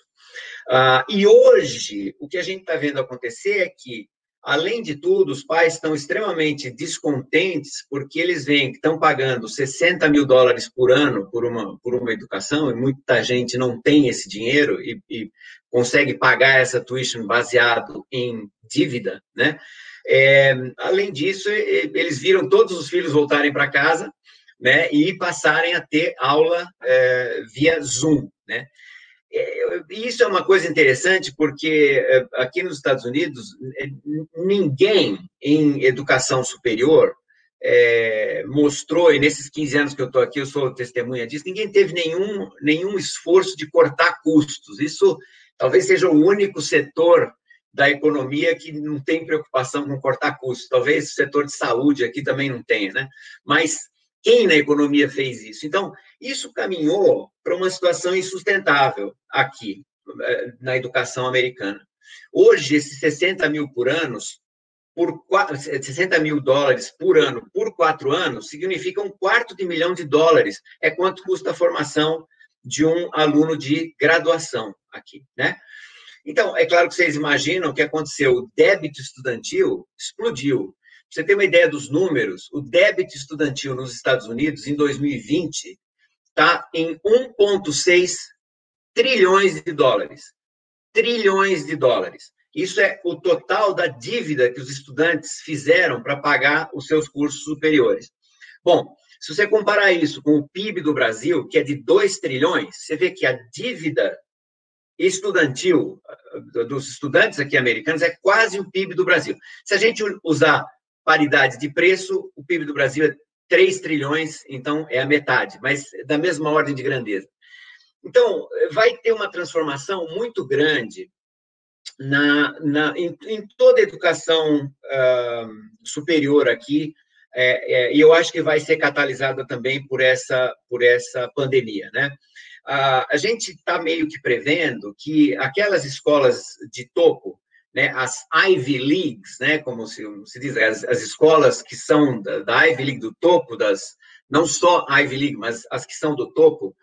E hoje, o que a gente está vendo acontecer é que, além de tudo, os pais estão extremamente descontentes porque eles veem que estão pagando $60 mil por ano por uma educação, e muita gente não tem esse dinheiro e consegue pagar essa tuition baseado em dívida, né? Além disso, eles viram todos os filhos voltarem para casa, né, e passarem a ter aula via Zoom, né? Isso é uma coisa interessante, porque aqui nos Estados Unidos, ninguém em educação superior mostrou, e nesses 15 anos que eu estou aqui, eu sou testemunha disso, ninguém teve nenhum esforço de cortar custos. Isso talvez seja o único setor da economia que não tem preocupação com cortar custos. Talvez o setor de saúde aqui também não tenha, né? Mas quem na economia fez isso? Então, isso caminhou para uma situação insustentável aqui, na educação americana. Hoje, esses $60 mil por ano, $60 mil por ano por 4 anos, significa $250.000. É quanto custa a formação de um aluno de graduação aqui, né? Então, é claro que vocês imaginam o que aconteceu. O débito estudantil explodiu. Para você ter uma ideia dos números, o débito estudantil nos Estados Unidos, em 2020, está em 1,6 trilhões de dólares. Trilhões de dólares. Isso é o total da dívida que os estudantes fizeram para pagar os seus cursos superiores. Bom, se você comparar isso com o PIB do Brasil, que é de 2 trilhões, você vê que a dívida estudantil dos estudantes aqui americanos é quase o PIB do Brasil. Se a gente usar paridade de preço, o PIB do Brasil é 3 trilhões, então é a metade, mas da mesma ordem de grandeza. Então, vai ter uma transformação muito grande em toda a educação superior aqui, e eu acho que vai ser catalisada também por essa pandemia, né? A gente está meio que prevendo que aquelas escolas de topo, né, as Ivy Leagues, né, como se diz, as escolas que são da Ivy League, do topo, não só Ivy League, mas as que são do topo,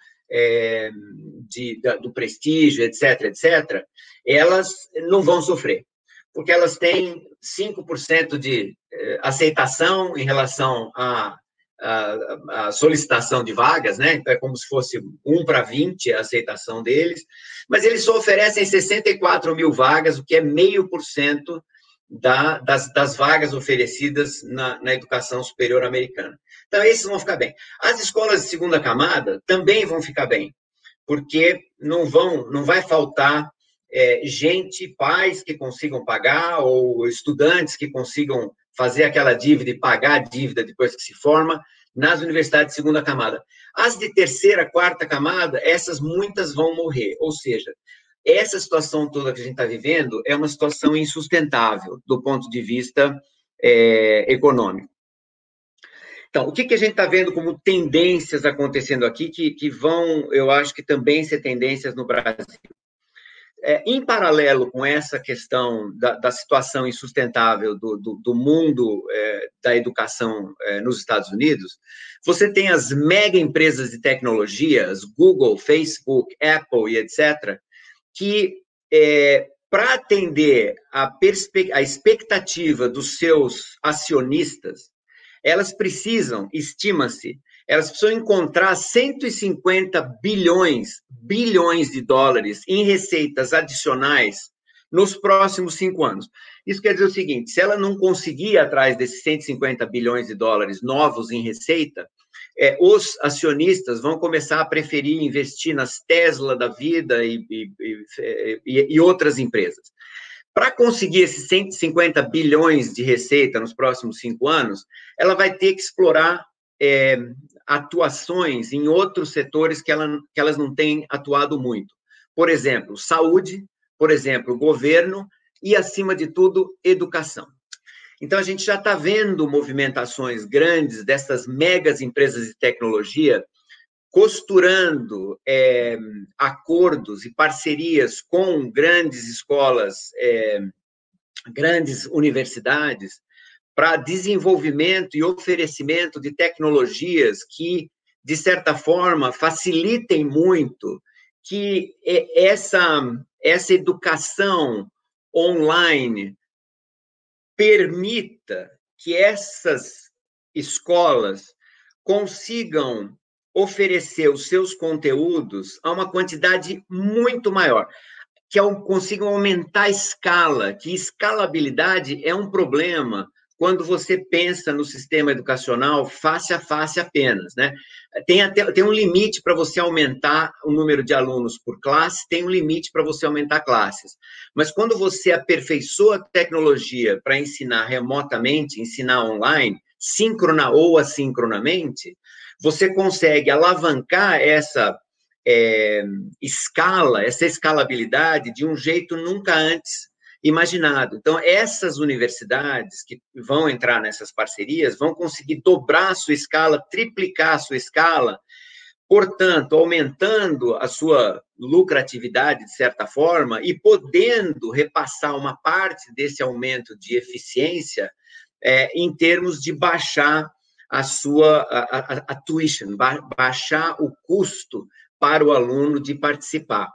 do prestígio, etc., elas não vão sofrer, porque elas têm 5% de aceitação em relação à solicitação de vagas, né? Então, é como se fosse 1 para 20 a aceitação deles, mas eles só oferecem 64 mil vagas, o que é 0,5% das vagas oferecidas na educação superior americana. Então, esses vão ficar bem. As escolas de segunda camada também vão ficar bem, porque não vai faltar pais que consigam pagar ou estudantes que consigam fazer aquela dívida e pagar a dívida depois que se forma, nas universidades de segunda camada. As de terceira, quarta camada, essas muitas vão morrer, ou seja, essa situação toda que a gente está vivendo é uma situação insustentável do ponto de vista econômico. Então, o que a gente está vendo como tendências acontecendo aqui, que vão, eu acho que também ser tendências no Brasil? Em paralelo com essa questão da situação insustentável do mundo da educação nos Estados Unidos, você tem as mega empresas de tecnologia, as Google, Facebook, Apple e etc., que, para atender a expectativa dos seus acionistas, elas precisam, estima-se, elas precisam encontrar 150 bilhões de dólares em receitas adicionais nos próximos 5 anos. Isso quer dizer o seguinte, se ela não conseguir ir atrás desses 150 bilhões de dólares novos em receita, os acionistas vão começar a preferir investir nas Tesla da vida e outras empresas. Para conseguir esses 150 bilhões de receita nos próximos 5 anos, ela vai ter que explorar atuações em outros setores que elas não têm atuado muito. Por exemplo, saúde, por exemplo, governo e, acima de tudo, educação. Então, a gente já está vendo movimentações grandes dessas megas empresas de tecnologia costurando acordos e parcerias com grandes escolas, grandes universidades, para desenvolvimento e oferecimento de tecnologias que, de certa forma, facilitem muito que essa educação online permita que essas escolas consigam oferecer os seus conteúdos a uma quantidade muito maior, que consigam aumentar a escala, que escalabilidade é um problema quando você pensa no sistema educacional face a face apenas, né? Tem um limite para você aumentar o número de alunos por classe, tem um limite para você aumentar classes. Mas quando você aperfeiçoa a tecnologia para ensinar remotamente, ensinar online, síncrona ou assincronamente, você consegue alavancar essa escala, essa escalabilidade de um jeito nunca antes imaginado. Então, essas universidades que vão entrar nessas parcerias vão conseguir dobrar a sua escala, triplicar a sua escala, portanto, aumentando a sua lucratividade, de certa forma, e podendo repassar uma parte desse aumento de eficiência em termos de baixar a sua tuition, baixar o custo para o aluno de participar.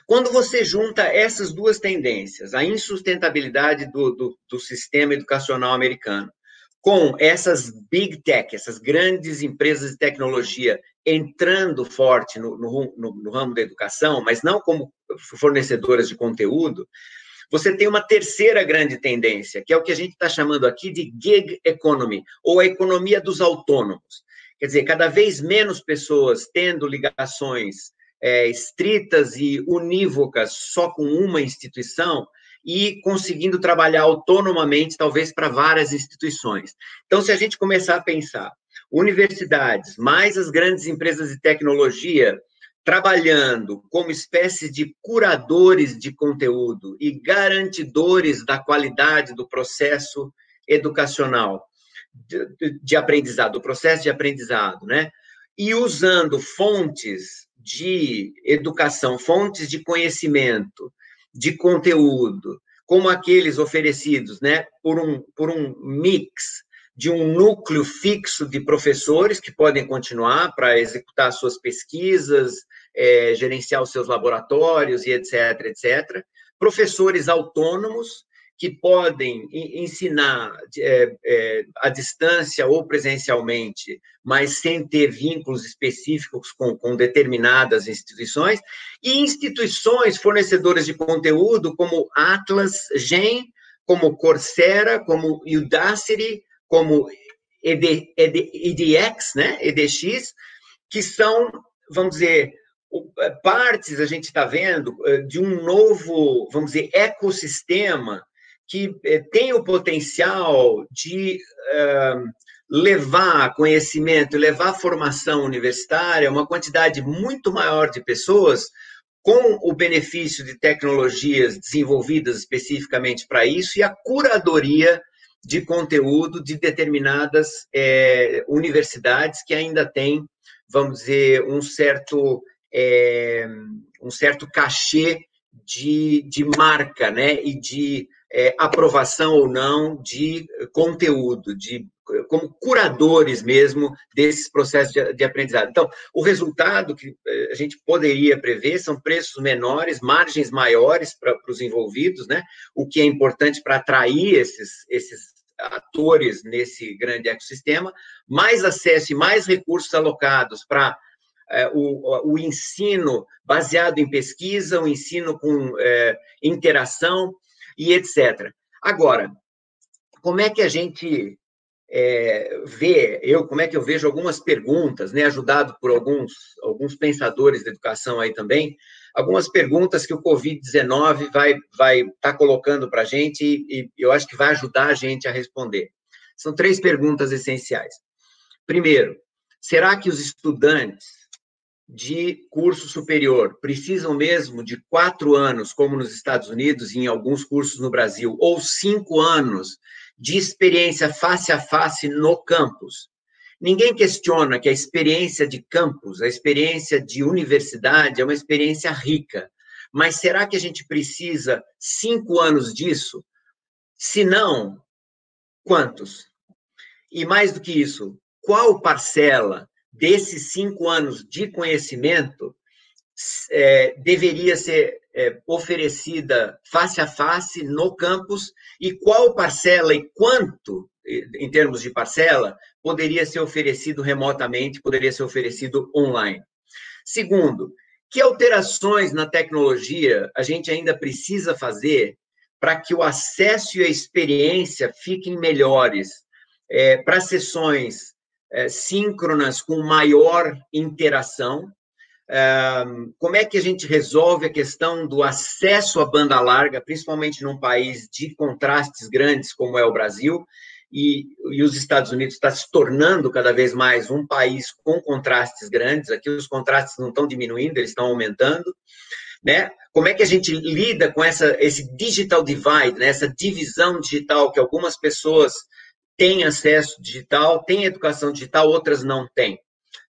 Quando você junta essas duas tendências, a insustentabilidade do sistema educacional americano, com essas big tech, essas grandes empresas de tecnologia entrando forte no ramo da educação, mas não como fornecedoras de conteúdo, você tem uma terceira grande tendência, que é o que a gente está chamando aqui de gig economy, ou a economia dos autônomos. Quer dizer, cada vez menos pessoas tendo ligações estritas e unívocas só com uma instituição e conseguindo trabalhar autonomamente, talvez, para várias instituições. Então, se a gente começar a pensar universidades, mais as grandes empresas de tecnologia, trabalhando como espécie de curadores de conteúdo e garantidores da qualidade do processo educacional, de aprendizado, do processo de aprendizado, né? E usando fontes de educação, fontes de conhecimento, de conteúdo, como aqueles oferecidos, né, por um mix de um núcleo fixo de professores que podem continuar para executar suas pesquisas, gerenciar os seus laboratórios e etc., etc. Professores autônomos que podem ensinar à distância ou presencialmente, mas sem ter vínculos específicos com determinadas instituições, e instituições fornecedoras de conteúdo como Atlas, Gen, como Coursera, como Udacity, como edX, né, edX, que são, vamos dizer, partes, a gente está vendo, de um novo, vamos dizer, ecossistema que tem o potencial de levar conhecimento, levar formação universitária a uma quantidade muito maior de pessoas, com o benefício de tecnologias desenvolvidas especificamente para isso e a curadoria de conteúdo de determinadas universidades que ainda têm, vamos dizer, um certo cachê de marca, né, e de aprovação ou não de conteúdo, como curadores mesmo desses processos de aprendizado. Então, o resultado que a gente poderia prever são preços menores, margens maiores para os envolvidos, né, o que é importante para atrair esses atores nesse grande ecossistema, mais acesso e mais recursos alocados para o ensino baseado em pesquisa, o ensino com interação e etc. Agora, como é que a gente como é que eu vejo algumas perguntas, né, ajudado por alguns pensadores da educação aí também, algumas perguntas que o Covid-19 vai estar colocando para a gente e eu acho que vai ajudar a gente a responder. São 3 perguntas essenciais. Primeiro, será que os estudantes de curso superior precisam mesmo de 4 anos, como nos Estados Unidos e em alguns cursos no Brasil, ou 5 anos de experiência face a face no campus? Ninguém questiona que a experiência de campus, a experiência de universidade é uma experiência rica, mas será que a gente precisa 5 anos disso? Se não, quantos? E mais do que isso, qual parcela desses 5 anos de conhecimento deveria ser oferecida face a face no campus e qual parcela e quanto, em termos de parcela, poderia ser oferecido remotamente, poderia ser oferecido online. Segundo, que alterações na tecnologia a gente ainda precisa fazer para que o acesso e a experiência fiquem melhores, para sessões síncronas com maior interação? Como é que a gente resolve a questão do acesso à banda larga, principalmente num país de contrastes grandes como é o Brasil, e os Estados Unidos está se tornando cada vez mais um país com contrastes grandes. Aqui os contrastes não estão diminuindo, eles estão aumentando, né? Como é que a gente lida com esse digital divide, né? Essa divisão digital que algumas pessoas têm acesso digital, têm educação digital, outras não têm,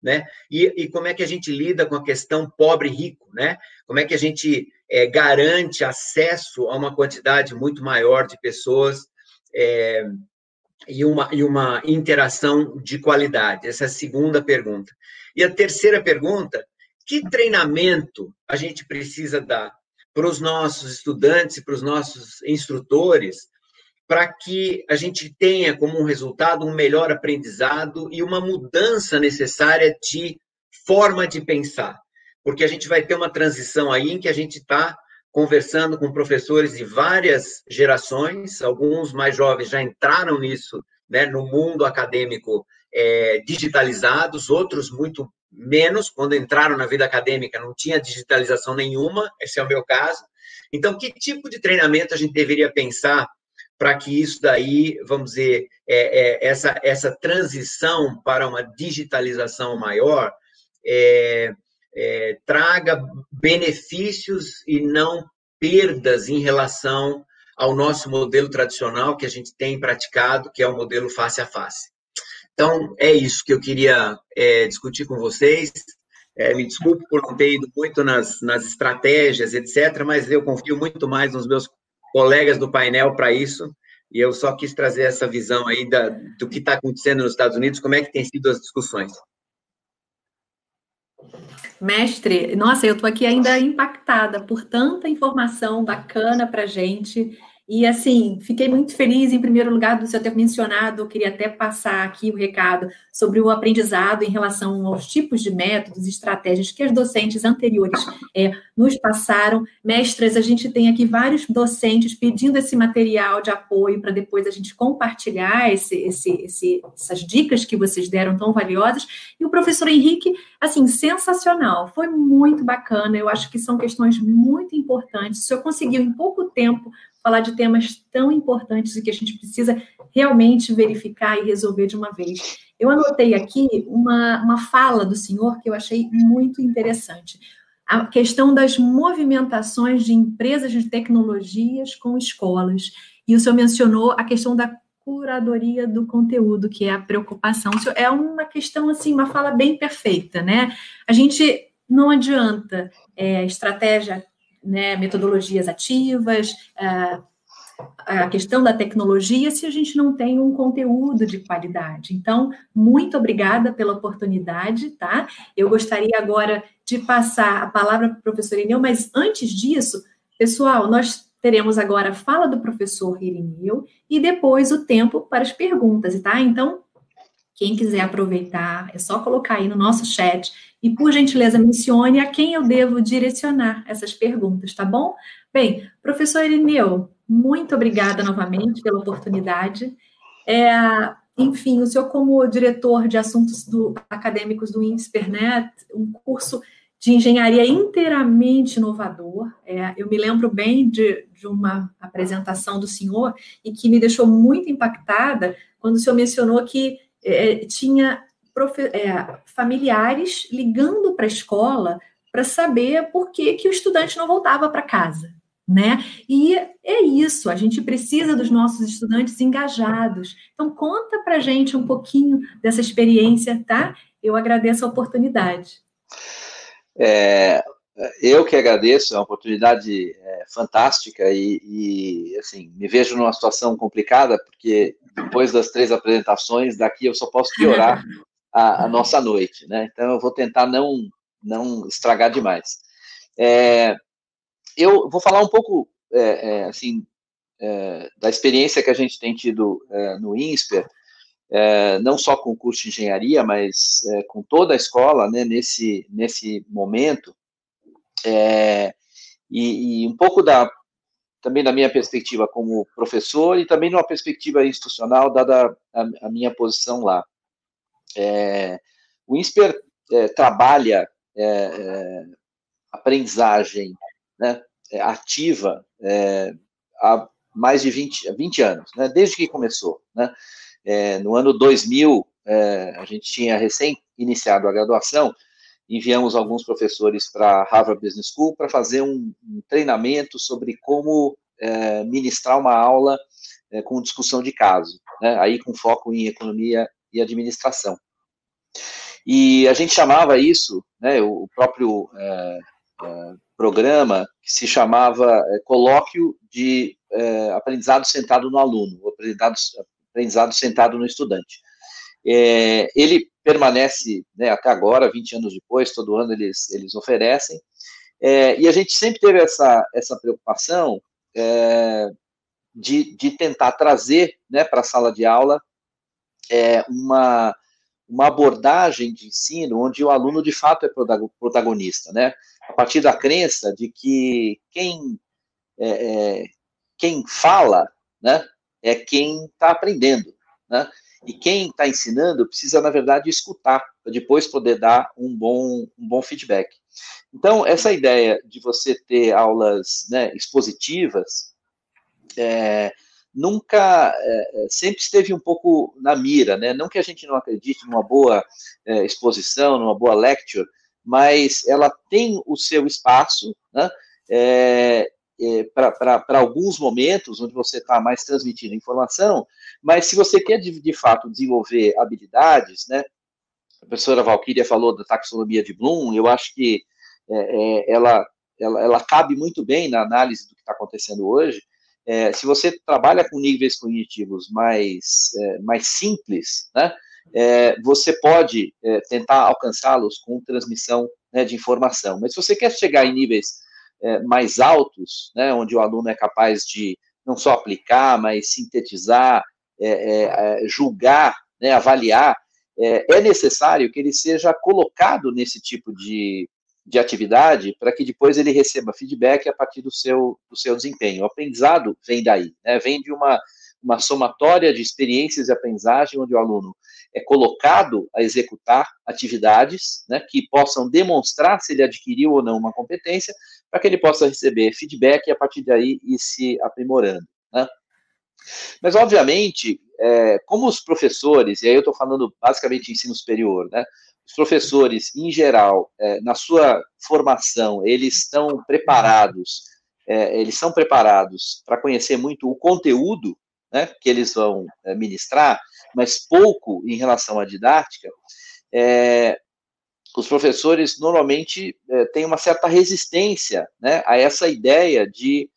né? E como é que a gente lida com a questão pobre-rico, né? Como é que a gente garante acesso a uma quantidade muito maior de pessoas e uma interação de qualidade? Essa é a segunda pergunta. E a terceira pergunta, que treinamento a gente precisa dar para os nossos estudantes e para os nossos instrutores para que a gente tenha como um resultado um melhor aprendizado e uma mudança necessária de forma de pensar? Porque a gente vai ter uma transição aí em que a gente está conversando com professores de várias gerações, alguns mais jovens já entraram nisso, né, no mundo acadêmico digitalizados, outros muito menos, quando entraram na vida acadêmica não tinha digitalização nenhuma, esse é o meu caso. Então, que tipo de treinamento a gente deveria pensar para que isso daí, vamos dizer, essa transição para uma digitalização maior traga benefícios e não perdas em relação ao nosso modelo tradicional que a gente tem praticado, que é o modelo face a face. Então, é isso que eu queria discutir com vocês. Me desculpe por não ter ido muito nas estratégias, etc., mas eu confio muito mais nos meus colegas do painel para isso, e eu só quis trazer essa visão aí do que está acontecendo nos Estados Unidos, como é que tem sido as discussões. Mestre, nossa, eu estou aqui ainda impactada por tanta informação bacana para a gente. E, assim, fiquei muito feliz, em primeiro lugar, do senhor ter mencionado, eu queria até passar aqui o recado sobre o aprendizado em relação aos tipos de métodos e estratégias que as docentes anteriores nos passaram. Mestras, a gente tem aqui vários docentes pedindo esse material de apoio para depois a gente compartilhar essas dicas que vocês deram tão valiosas. E o professor Henrique, assim, sensacional, foi muito bacana, eu acho que são questões muito importantes. O senhor conseguiu, em pouco tempo, falar de temas tão importantes e que a gente precisa realmente verificar e resolver de uma vez. Eu anotei aqui uma fala do senhor que eu achei muito interessante. A questão das movimentações de empresas de tecnologias com escolas. E o senhor mencionou a questão da curadoria do conteúdo, que é a preocupação. É uma questão, assim, uma fala bem perfeita, né? A gente não adianta estratégia, né, metodologias ativas, a questão da tecnologia, se a gente não tem um conteúdo de qualidade. Então, muito obrigada pela oportunidade, tá? Eu gostaria agora de passar a palavra para o professor Irineu, mas antes disso, pessoal, nós teremos agora a fala do professor Irineu e depois o tempo para as perguntas, tá? Então, quem quiser aproveitar, é só colocar aí no nosso chat e, por gentileza, mencione a quem eu devo direcionar essas perguntas, tá bom? Bem, professor Irineu, muito obrigada novamente pela oportunidade. Enfim, o senhor, como diretor de assuntos acadêmicos do INSPER, né, um curso de engenharia inteiramente inovador. Eu me lembro bem de uma apresentação do senhor e que me deixou muito impactada quando o senhor mencionou que tinha familiares ligando para a escola para saber por que o estudante não voltava para casa, né? E é isso, a gente precisa dos nossos estudantes engajados. Então, conta para a gente um pouquinho dessa experiência, tá? Eu agradeço a oportunidade. Eu que agradeço, é uma oportunidade fantástica e, assim, me vejo numa situação complicada, porque depois das 3 apresentações, daqui eu só posso piorar a nossa noite, né? Então, eu vou tentar não estragar demais. Eu vou falar um pouco, assim, da experiência que a gente tem tido no INSPER, não só com o curso de engenharia, mas com toda a escola, né, nesse momento, e um pouco também da minha perspectiva como professor e também numa perspectiva institucional, dada a minha posição lá. O INSPER trabalha aprendizagem, né, ativa há mais de 20 anos, né, desde que começou, né? No ano 2000, a gente tinha recém iniciado a graduação, enviamos alguns professores para a Harvard Business School para fazer um treinamento sobre como ministrar uma aula com discussão de caso, né, aí com foco em economia e administração. E a gente chamava isso, né, o próprio programa, que se chamava Colóquio de Aprendizado Sentado no Aluno, aprendizado sentado no estudante. Ele permanece, né, até agora, 20 anos depois, todo ano eles oferecem, e a gente sempre teve essa preocupação de tentar trazer, né, para a sala de aula uma abordagem de ensino onde o aluno, de fato, é protagonista, né, a partir da crença de que quem fala, né, é quem está aprendendo, né, e quem está ensinando precisa, na verdade, escutar, para depois poder dar um bom feedback. Então, essa ideia de você ter aulas, né, expositivas, sempre esteve um pouco na mira, né? Não que a gente não acredite numa boa exposição, numa boa lecture, mas ela tem o seu espaço, né? Para alguns momentos onde você está mais transmitindo informação, mas se você quer, de fato, desenvolver habilidades, né? A professora Valquíria falou da taxonomia de Bloom, eu acho que ela cabe muito bem na análise do que está acontecendo hoje. Se você trabalha com níveis cognitivos mais simples, né, você pode tentar alcançá-los com transmissão, né, de informação. Mas se você quer chegar em níveis mais altos, né, onde o aluno é capaz de não só aplicar, mas sintetizar, julgar, né, avaliar, é necessário que ele seja colocado nesse tipo de atividade para que depois ele receba feedback a partir do seu desempenho. O aprendizado vem daí, né? Vem de uma uma somatória de experiências de aprendizagem, onde o aluno é colocado a executar atividades, né, que possam demonstrar se ele adquiriu ou não uma competência, para que ele possa receber feedback e, a partir daí, ir se aprimorando, né? Mas, obviamente, como os professores, e aí eu estou falando basicamente de ensino superior, né, os professores, em geral, na sua formação, eles são preparados para conhecer muito o conteúdo, né, que eles vão ministrar, mas pouco em relação à didática. Os professores normalmente têm uma certa resistência, né, a essa ideia de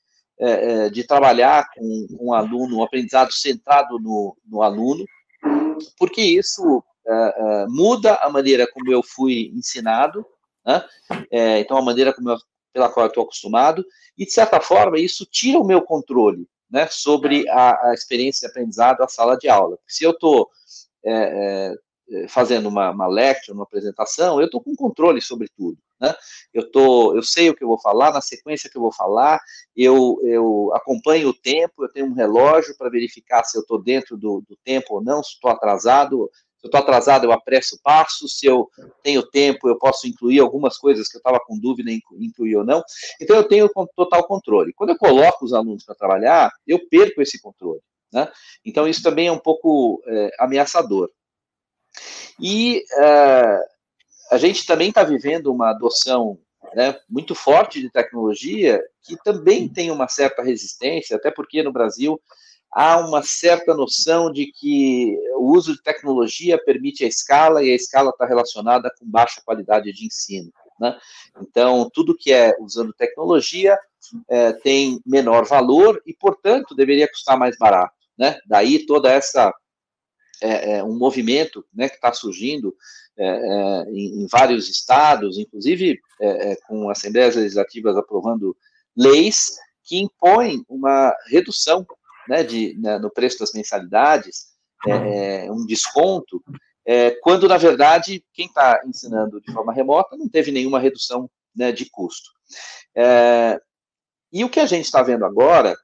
trabalhar com um aluno, um aprendizado centrado no aluno, porque isso muda a maneira como eu fui ensinado, né? Então, a maneira pela qual eu estou acostumado, e, de certa forma, isso tira o meu controle, né, sobre a experiência de aprendizado, a sala de aula. Se eu estou fazendo uma lecture, uma apresentação, eu estou com controle sobre tudo, né? Eu sei o que eu vou falar, na sequência que eu vou falar, eu acompanho o tempo, eu tenho um relógio para verificar se eu estou dentro do tempo ou não, se estou atrasado. Se eu estou atrasado, eu apresso o passo. Se eu tenho tempo, eu posso incluir algumas coisas que eu estava com dúvida em incluir ou não. Então, eu tenho total controle. Quando eu coloco os alunos para trabalhar, eu perco esse controle, né? Então, isso também é um pouco ameaçador. E a gente também está vivendo uma adoção, né, muito forte de tecnologia, que também tem uma certa resistência, até porque no Brasil há uma certa noção de que o uso de tecnologia permite a escala, e a escala está relacionada com baixa qualidade de ensino, né? Então, tudo que é usando tecnologia tem menor valor e, portanto, deveria custar mais barato, né? Daí toda essa um movimento, né, que está surgindo em vários estados, inclusive com assembleias legislativas aprovando leis que impõem uma redução, né, no preço das mensalidades, um desconto, quando, na verdade, quem está ensinando de forma remota não teve nenhuma redução, né, de custo. E o que a gente está vendo agora,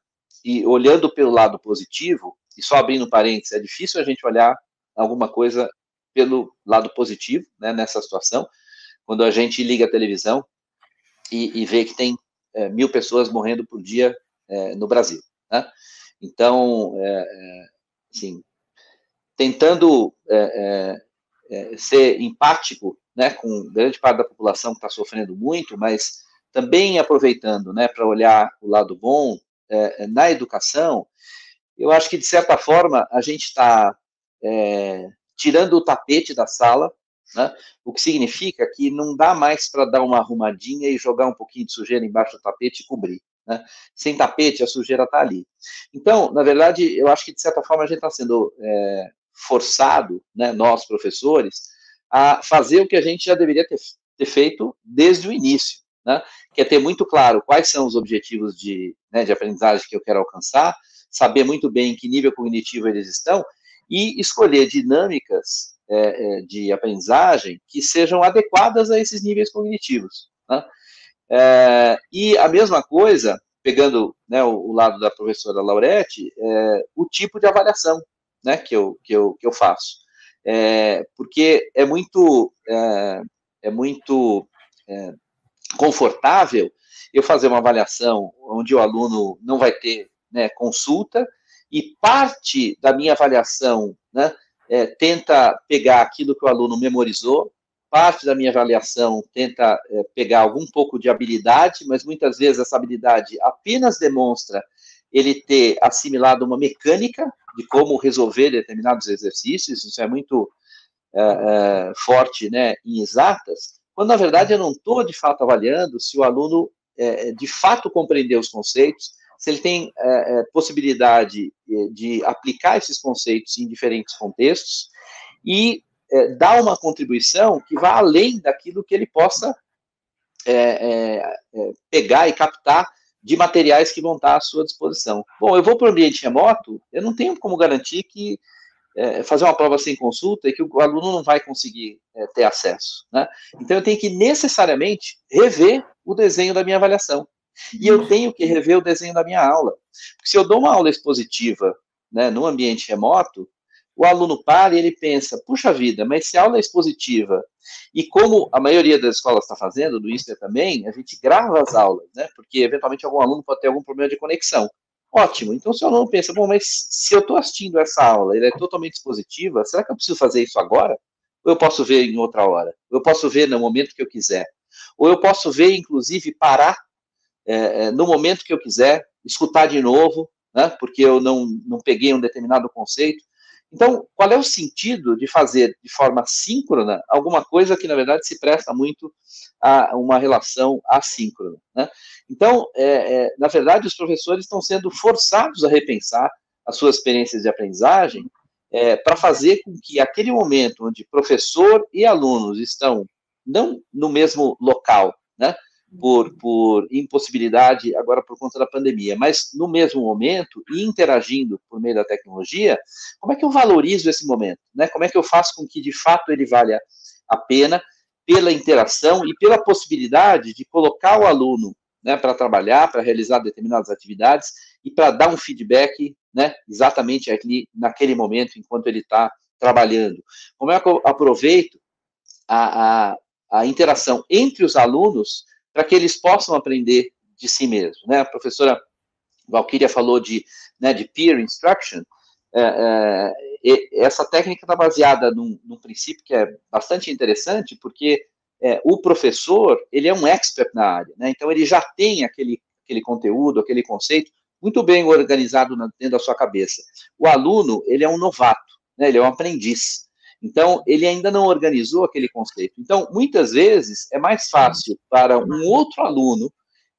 e olhando pelo lado positivo, e só abrindo parênteses, é difícil a gente olhar alguma coisa pelo lado positivo, né, nessa situação, quando a gente liga a televisão e vê que tem 1.000 pessoas morrendo por dia no Brasil, né? Então, assim, tentando ser empático, né, com grande parte da população que está sofrendo muito, mas também aproveitando, né, para olhar o lado bom na educação. Eu acho que, de certa forma, a gente está tirando o tapete da sala, né? O que significa que não dá mais para dar uma arrumadinha e jogar um pouquinho de sujeira embaixo do tapete e cobrir, né? Sem tapete, a sujeira está ali. Então, na verdade, eu acho que, de certa forma, a gente está sendo forçado, né, nós, professores, a fazer o que a gente já deveria ter feito desde o início, né? Que é ter muito claro quais são os objetivos de aprendizagem que eu quero alcançar, saber muito bem em que nível cognitivo eles estão e escolher dinâmicas de aprendizagem que sejam adequadas a esses níveis cognitivos, né? E a mesma coisa, pegando, né, o lado da professora Laurete, o tipo de avaliação, né, que eu faço. Porque é muito confortável eu fazer uma avaliação onde o aluno não vai ter, né, consulta, e parte da minha avaliação, né, tenta pegar aquilo que o aluno memorizou, parte da minha avaliação tenta pegar algum pouco de habilidade, mas muitas vezes essa habilidade apenas demonstra ele ter assimilado uma mecânica de como resolver determinados exercícios. Isso é muito forte, né, em exatas, quando, na verdade, eu não estou, de fato, avaliando se o aluno, de fato, compreendeu os conceitos, se ele tem possibilidade de aplicar esses conceitos em diferentes contextos e dar uma contribuição que vá além daquilo que ele possa pegar e captar de materiais que vão estar à sua disposição. Bom, eu vou para o ambiente remoto, eu não tenho como garantir que fazer uma prova sem consulta e que o aluno não vai conseguir ter acesso, né? Então, eu tenho que necessariamente rever o desenho da minha avaliação. E eu tenho que rever o desenho da minha aula. Porque se eu dou uma aula expositiva né, no ambiente remoto, o aluno para e ele pensa, puxa vida, mas se a aula é expositiva, e como a maioria das escolas está fazendo, do INSPER também, a gente grava as aulas, né, porque eventualmente algum aluno pode ter algum problema de conexão. Ótimo, então se o aluno pensa, bom, mas se eu estou assistindo essa aula, ela é totalmente expositiva, será que eu preciso fazer isso agora? Ou eu posso ver em outra hora? Ou eu posso ver no momento que eu quiser? Ou eu posso ver, inclusive, parar no momento que eu quiser, escutar de novo, né, porque eu não peguei um determinado conceito. Então, qual é o sentido de fazer de forma síncrona alguma coisa que, na verdade, se presta muito a uma relação assíncrona, né? Então, na verdade, os professores estão sendo forçados a repensar as suas experiências de aprendizagem para fazer com que aquele momento onde professor e alunos estão não no mesmo local, né, por impossibilidade, agora por conta da pandemia, mas no mesmo momento, e interagindo por meio da tecnologia, como é que eu valorizo esse momento? Né? Como é que eu faço com que, de fato, ele valha a pena pela interação e pela possibilidade de colocar o aluno, né, para trabalhar, para realizar determinadas atividades e para dar um feedback, né, exatamente ali, naquele momento, enquanto ele está trabalhando. Como é que eu aproveito a interação entre os alunos para que eles possam aprender de si mesmos, né? A professora Valquíria falou de peer instruction. Essa técnica está baseada num princípio que é bastante interessante, porque o professor, ele é um expert na área, né? Então ele já tem aquele conteúdo, aquele conceito muito bem organizado dentro da sua cabeça. O aluno, ele é um novato, né? Ele é um aprendiz. Então, ele ainda não organizou aquele conceito. Então, muitas vezes, é mais fácil para um outro aluno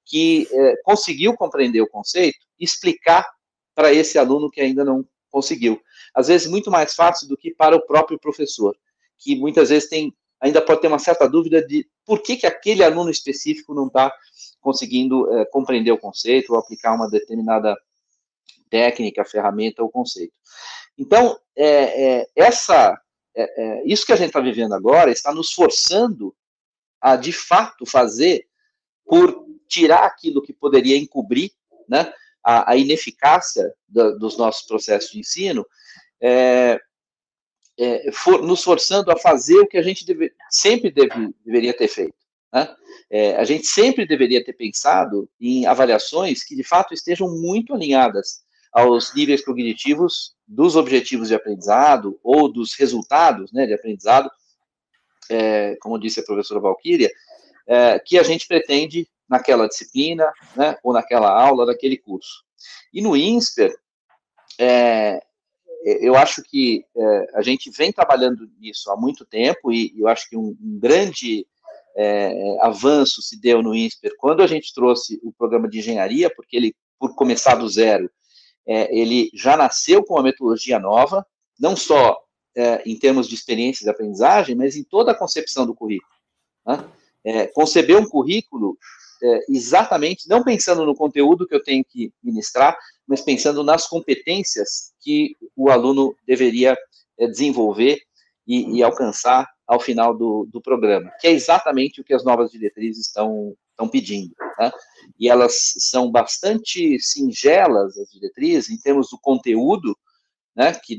que conseguiu compreender o conceito, explicar para esse aluno que ainda não conseguiu. Às vezes, muito mais fácil do que para o próprio professor, que muitas vezes ainda pode ter uma certa dúvida de por que aquele aluno específico não está conseguindo compreender o conceito ou aplicar uma determinada técnica, ferramenta ou conceito. Então, isso que a gente está vivendo agora está nos forçando a, de fato, fazer por tirar aquilo que poderia encobrir, né, a ineficácia dos nossos processos de ensino, nos forçando a fazer o que a gente sempre deveria ter feito. Né? A gente sempre deveria ter pensado em avaliações que, de fato, estejam muito alinhadas aos níveis cognitivos dos objetivos de aprendizado ou dos resultados, né, de aprendizado, como disse a professora Valquíria, que a gente pretende naquela disciplina, né, ou naquela aula, naquele curso. E no INSPER, eu acho que a gente vem trabalhando nisso há muito tempo, e eu acho que um grande avanço se deu no INSPER quando a gente trouxe o programa de engenharia, porque ele, por começar do zero, ele já nasceu com uma metodologia nova, não só em termos de experiência de aprendizagem, mas em toda a concepção do currículo. Né? Conceber um currículo exatamente, não pensando no conteúdo que eu tenho que ministrar, mas pensando nas competências que o aluno deveria desenvolver e alcançar ao final do programa, que é exatamente o que as novas diretrizes estão pedindo. Né? E elas são bastante singelas, as diretrizes, em termos do conteúdo, né, que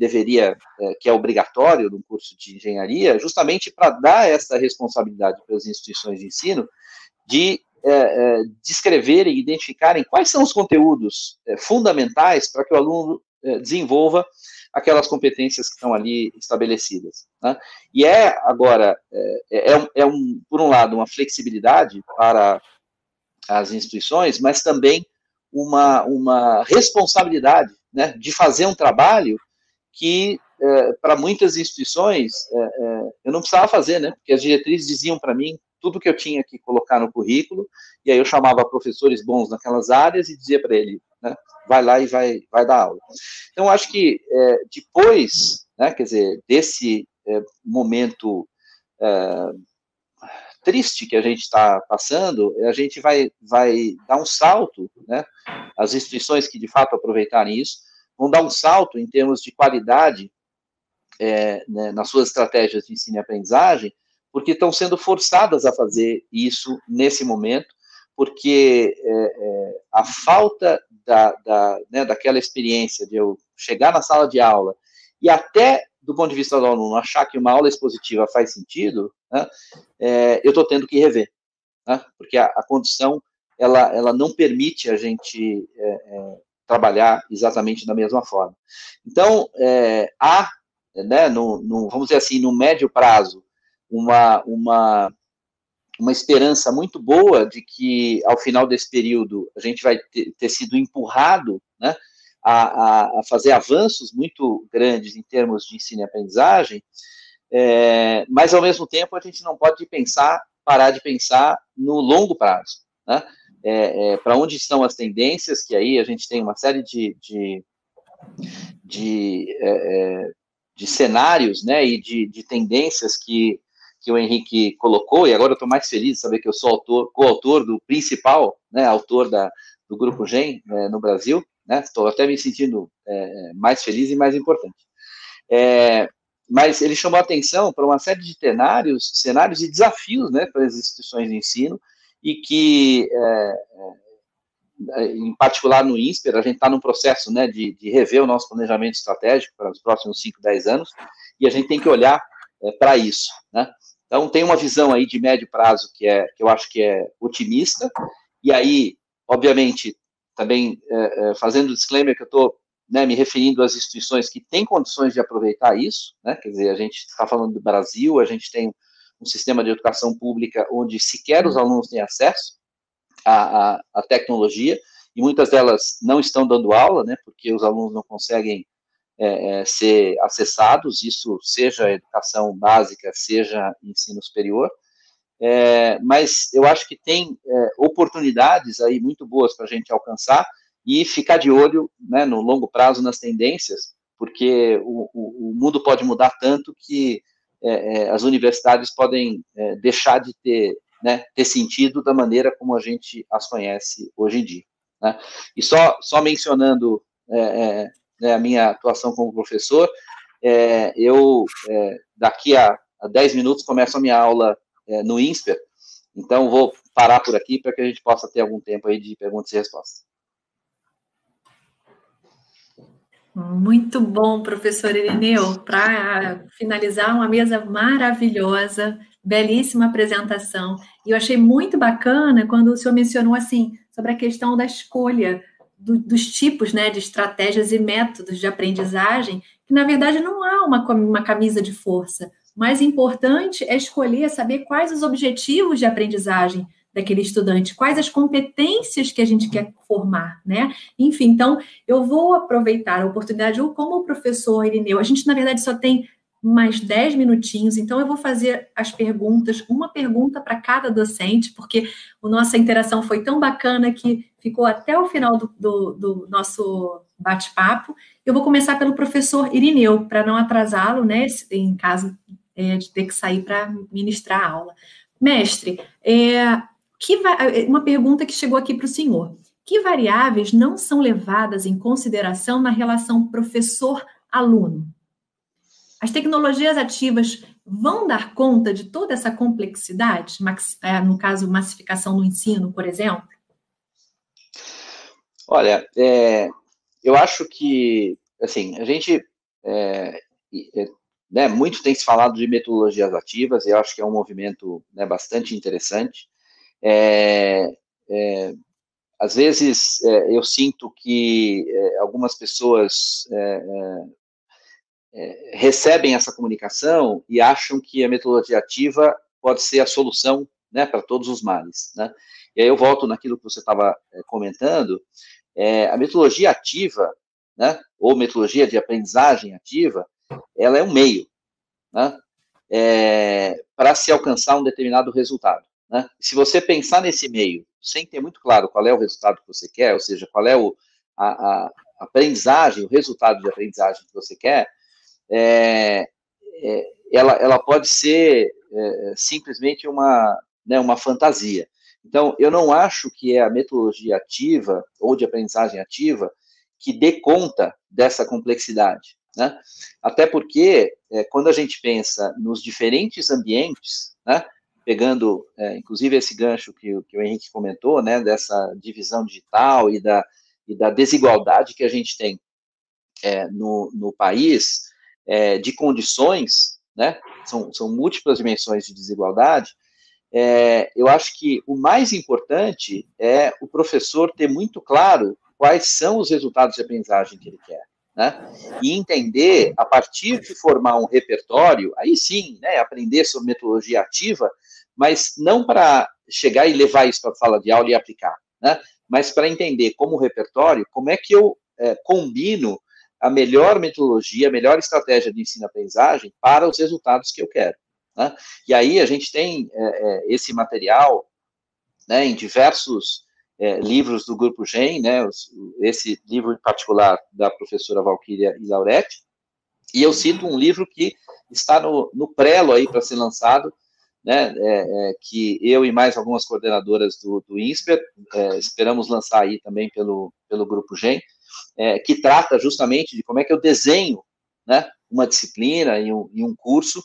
é obrigatório no curso de engenharia, justamente para dar essa responsabilidade para as instituições de ensino de descreverem e identificarem quais são os conteúdos fundamentais para que o aluno desenvolva aquelas competências que estão ali estabelecidas. Né? E agora, por um lado, uma flexibilidade para as instituições, mas também uma responsabilidade, né, de fazer um trabalho que, para muitas instituições, eu não precisava fazer, né, porque as diretrizes diziam para mim tudo que eu tinha que colocar no currículo, e aí eu chamava professores bons naquelas áreas e dizia para ele, né, vai lá e vai dar aula. Então, acho que depois, né, quer dizer, desse momento triste que a gente está passando, a gente vai dar um salto, né, as instituições que de fato aproveitarem isso, vão dar um salto em termos de qualidade né, nas suas estratégias de ensino e aprendizagem, porque estão sendo forçadas a fazer isso nesse momento, porque a falta daquela experiência de eu chegar na sala de aula e até do ponto de vista do aluno achar que uma aula expositiva faz sentido, né, eu estou tendo que rever, né, porque a condição ela não permite a gente trabalhar exatamente da mesma forma. Então, há, né, vamos dizer assim, no médio prazo, uma esperança muito boa de que, ao final desse período, a gente vai ter sido empurrado, né, a fazer avanços muito grandes em termos de ensino e aprendizagem, mas, ao mesmo tempo, a gente não pode parar de pensar no longo prazo, né? Para onde estão as tendências, que aí a gente tem uma série de cenários, né, e de tendências que o Henrique colocou, e agora eu estou mais feliz de saber que eu sou coautor do principal, né, autor do Grupo GEM no Brasil, né, estou até me sentindo mais feliz e mais importante. Mas ele chamou a atenção para uma série de cenários e desafios, né, para as instituições de ensino, e que, em particular no INSPER, a gente está num processo, né, de rever o nosso planejamento estratégico para os próximos 5, 10 anos, e a gente tem que olhar para isso, né? Então, tem uma visão aí de médio prazo que eu acho que é otimista, e aí, obviamente, também fazendo o disclaimer que eu estou, né, me referindo às instituições que têm condições de aproveitar isso, né? Quer dizer, a gente está falando do Brasil, a gente tem um sistema de educação pública onde sequer os alunos têm acesso à tecnologia, e muitas delas não estão dando aula, né, porque os alunos não conseguem ser acessados, isso seja educação básica, seja ensino superior, mas eu acho que tem oportunidades aí muito boas para a gente alcançar e ficar de olho, né, no longo prazo nas tendências, porque o mundo pode mudar tanto que as universidades podem deixar de ter sentido da maneira como a gente as conhece hoje em dia, né? E só mencionando a minha atuação como professor, eu daqui a 10 minutos começo a minha aula no INSPER, então vou parar por aqui para que a gente possa ter algum tempo aí de perguntas e respostas. Muito bom, professor Irineu. Para finalizar, uma mesa maravilhosa, belíssima apresentação. E eu achei muito bacana quando o senhor mencionou assim sobre a questão da escolha dos tipos, né, de estratégias e métodos de aprendizagem, que na verdade não há uma camisa de força. O mais importante é escolher, saber quais os objetivos de aprendizagem daquele estudante, quais as competências que a gente quer formar, né? Enfim, então, eu vou aproveitar a oportunidade, ou como o professor Irineu, a gente, na verdade, só tem mais 10 minutinhos, então eu vou fazer as perguntas, uma pergunta para cada docente, porque a nossa interação foi tão bacana que ficou até o final do nosso bate-papo. Eu vou começar pelo professor Irineu, para não atrasá-lo, né, em caso de ter que sair para ministrar a aula. Mestre, uma pergunta que chegou aqui para o senhor. Que variáveis não são levadas em consideração na relação professor-aluno? As tecnologias ativas vão dar conta de toda essa complexidade? No caso, massificação do ensino, por exemplo? Olha, eu acho que, assim, a gente, né, muito tem se falado de metodologias ativas, e eu acho que é um movimento, né, bastante interessante. Às vezes, eu sinto que algumas pessoas recebem essa comunicação e acham que a metodologia ativa pode ser a solução, né, para todos os males, né? E aí eu volto naquilo que você estava comentando. A metodologia ativa, né, ou metodologia de aprendizagem ativa, ela é um meio, né, para se alcançar um determinado resultado, né? Se você pensar nesse meio, sem ter muito claro qual é o resultado que você quer, ou seja, qual é a aprendizagem, o resultado de aprendizagem que você quer, ela pode ser simplesmente uma fantasia. Então, eu não acho que é a metodologia ativa ou de aprendizagem ativa que dê conta dessa complexidade, né? Até porque, quando a gente pensa nos diferentes ambientes, né, pegando, inclusive, esse gancho que o Henrique comentou, né, dessa divisão digital e da desigualdade que a gente tem no país, de condições, né, são múltiplas dimensões de desigualdade. Eu acho que o mais importante é o professor ter muito claro quais são os resultados de aprendizagem que ele quer, né? E entender, a partir de formar um repertório, aí sim, né, aprender sobre metodologia ativa, mas não para chegar e levar isso para a sala de aula e aplicar, né? Mas para entender como repertório, como é que eu combino a melhor metodologia, a melhor estratégia de ensino-aprendizagem para os resultados que eu quero. Né? E aí a gente tem esse material, né, em diversos livros do Grupo GEM, né, esse livro em particular da professora Valquíria e Lauretti, e eu cito um livro que está no prelo aí para ser lançado, né, que eu e mais algumas coordenadoras do INSPER esperamos lançar aí também pelo Grupo GEM, que trata justamente de como é que eu desenho, né, uma disciplina e um curso,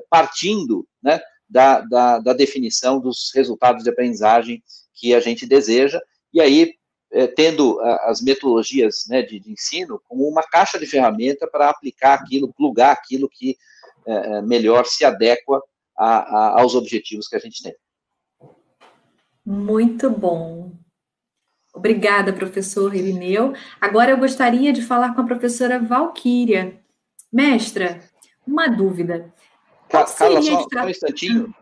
partindo, né, da definição dos resultados de aprendizagem que a gente deseja, e aí tendo as metodologias, né, de ensino como uma caixa de ferramenta para aplicar aquilo, plugar aquilo que melhor se adequa aos objetivos que a gente tem. Muito bom. Obrigada, professor Irineu. Agora eu gostaria de falar com a professora Valquíria. Mestra, uma dúvida. Carla, só um instantinho.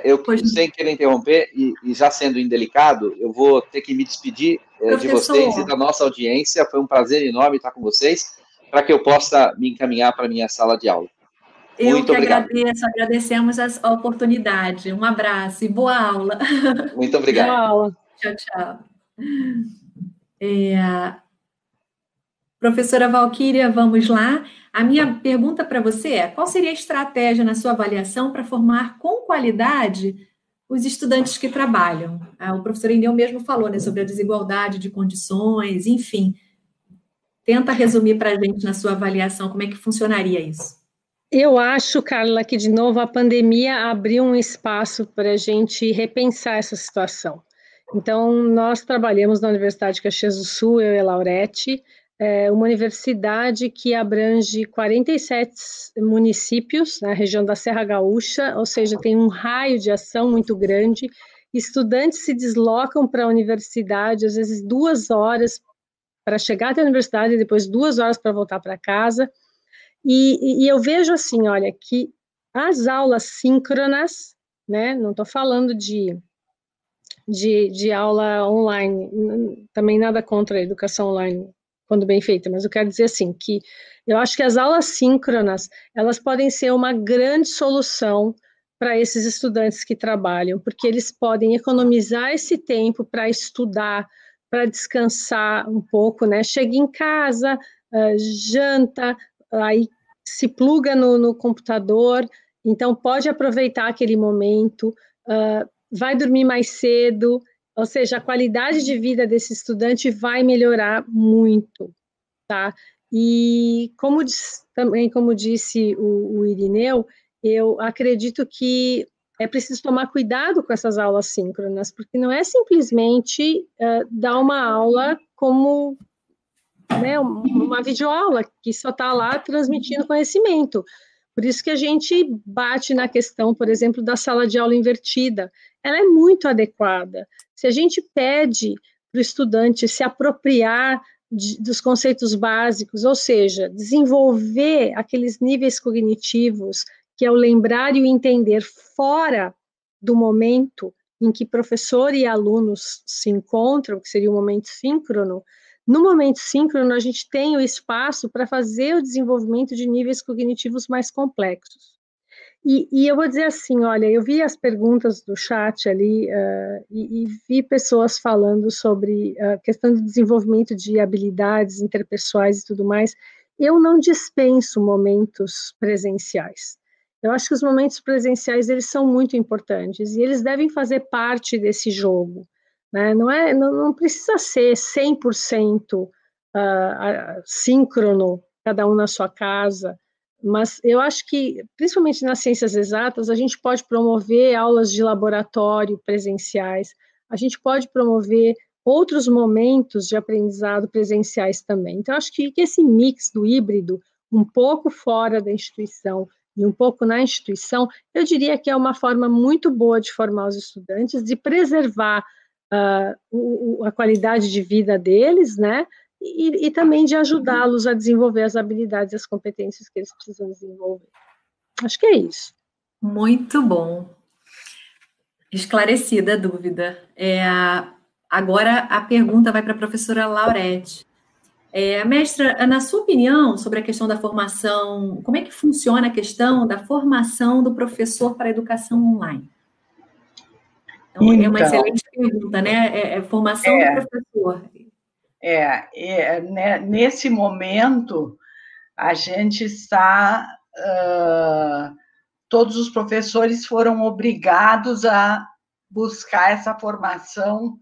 Eu, sem querer interromper, e já sendo indelicado, eu vou ter que me despedir de vocês e da nossa audiência. Foi um prazer enorme estar com vocês, para que eu possa me encaminhar para a minha sala de aula. Muito obrigado. Agradecemos a oportunidade. Um abraço e boa aula. Muito obrigado. Boa aula. Tchau, tchau. Professora Valquíria, vamos lá. A minha pergunta para você é: qual seria a estratégia na sua avaliação para formar com qualidade os estudantes que trabalham? O professor Irineu mesmo falou, né, sobre a desigualdade de condições, enfim. Tenta resumir para a gente na sua avaliação como é que funcionaria isso. Eu acho, Carla, que de novo a pandemia abriu um espaço para a gente repensar essa situação. Então, nós trabalhamos na Universidade de Caxias do Sul, eu e a Lauretti, uma universidade que abrange 47 municípios na região da Serra Gaúcha, ou seja, tem um raio de ação muito grande. Estudantes se deslocam para a universidade, às vezes 2 horas para chegar até a universidade e depois 2 horas para voltar para casa. E eu vejo assim, olha, que as aulas síncronas, né, não estou falando de aula online, também nada contra a educação online, quando bem feita, mas eu quero dizer assim, que eu acho que as aulas síncronas, elas podem ser uma grande solução para esses estudantes que trabalham, porque eles podem economizar esse tempo para estudar, para descansar um pouco, né? Chega em casa, janta, aí se pluga no computador, então pode aproveitar aquele momento, vai dormir mais cedo, ou seja, a qualidade de vida desse estudante vai melhorar muito, tá? E como disse o Irineu, eu acredito que é preciso tomar cuidado com essas aulas síncronas, porque não é simplesmente dar uma aula como, né, uma videoaula que só está lá transmitindo conhecimento. Por isso que a gente bate na questão, por exemplo, da sala de aula invertida. Ela é muito adequada. Se a gente pede para o estudante se apropriar dos conceitos básicos, ou seja, desenvolver aqueles níveis cognitivos, que é o lembrar e o entender fora do momento em que professor e alunos se encontram, que seria um momento síncrono. No momento síncrono, a gente tem o espaço para fazer o desenvolvimento de níveis cognitivos mais complexos. E eu vou dizer assim, olha, eu vi as perguntas do chat ali e vi pessoas falando sobre a questão de desenvolvimento de habilidades interpessoais e tudo mais. Eu não dispenso momentos presenciais. Eu acho que os momentos presenciais, eles são muito importantes e eles devem fazer parte desse jogo. Né? Não precisa ser 100% síncrono, cada um na sua casa, Mas eu acho que, principalmente nas ciências exatas, a gente pode promover aulas de laboratório presenciais, a gente pode promover outros momentos de aprendizado presenciais também. Então, acho que esse mix do híbrido, um pouco fora da instituição e um pouco na instituição, eu diria que é uma forma muito boa de formar os estudantes, de preservar a qualidade de vida deles, né? E também de ajudá-los a desenvolver as habilidades e as competências que eles precisam desenvolver. Acho que é isso. Muito bom. Esclarecida a dúvida. Agora a pergunta vai para a professora Laurete. Mestra, na sua opinião sobre a questão da formação, como é que funciona a questão da formação do professor para a educação online? Então, é uma excelente pergunta, né? Formação do professor. Nesse momento, a gente está... todos os professores foram obrigados a buscar essa formação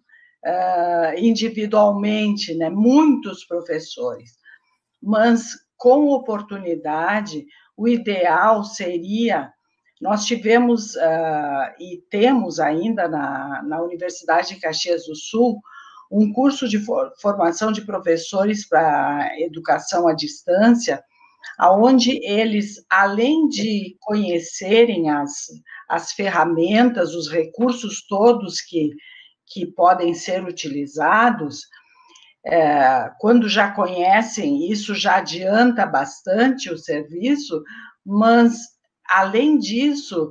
individualmente, né? Muitos professores. Mas, com oportunidade, o ideal seria... Nós tivemos, e temos ainda na Universidade de Caxias do Sul, um curso de formação de professores para educação à distância, onde eles, além de conhecerem as ferramentas, os recursos todos que podem ser utilizados, quando já conhecem, isso já adianta bastante o serviço, mas, além disso,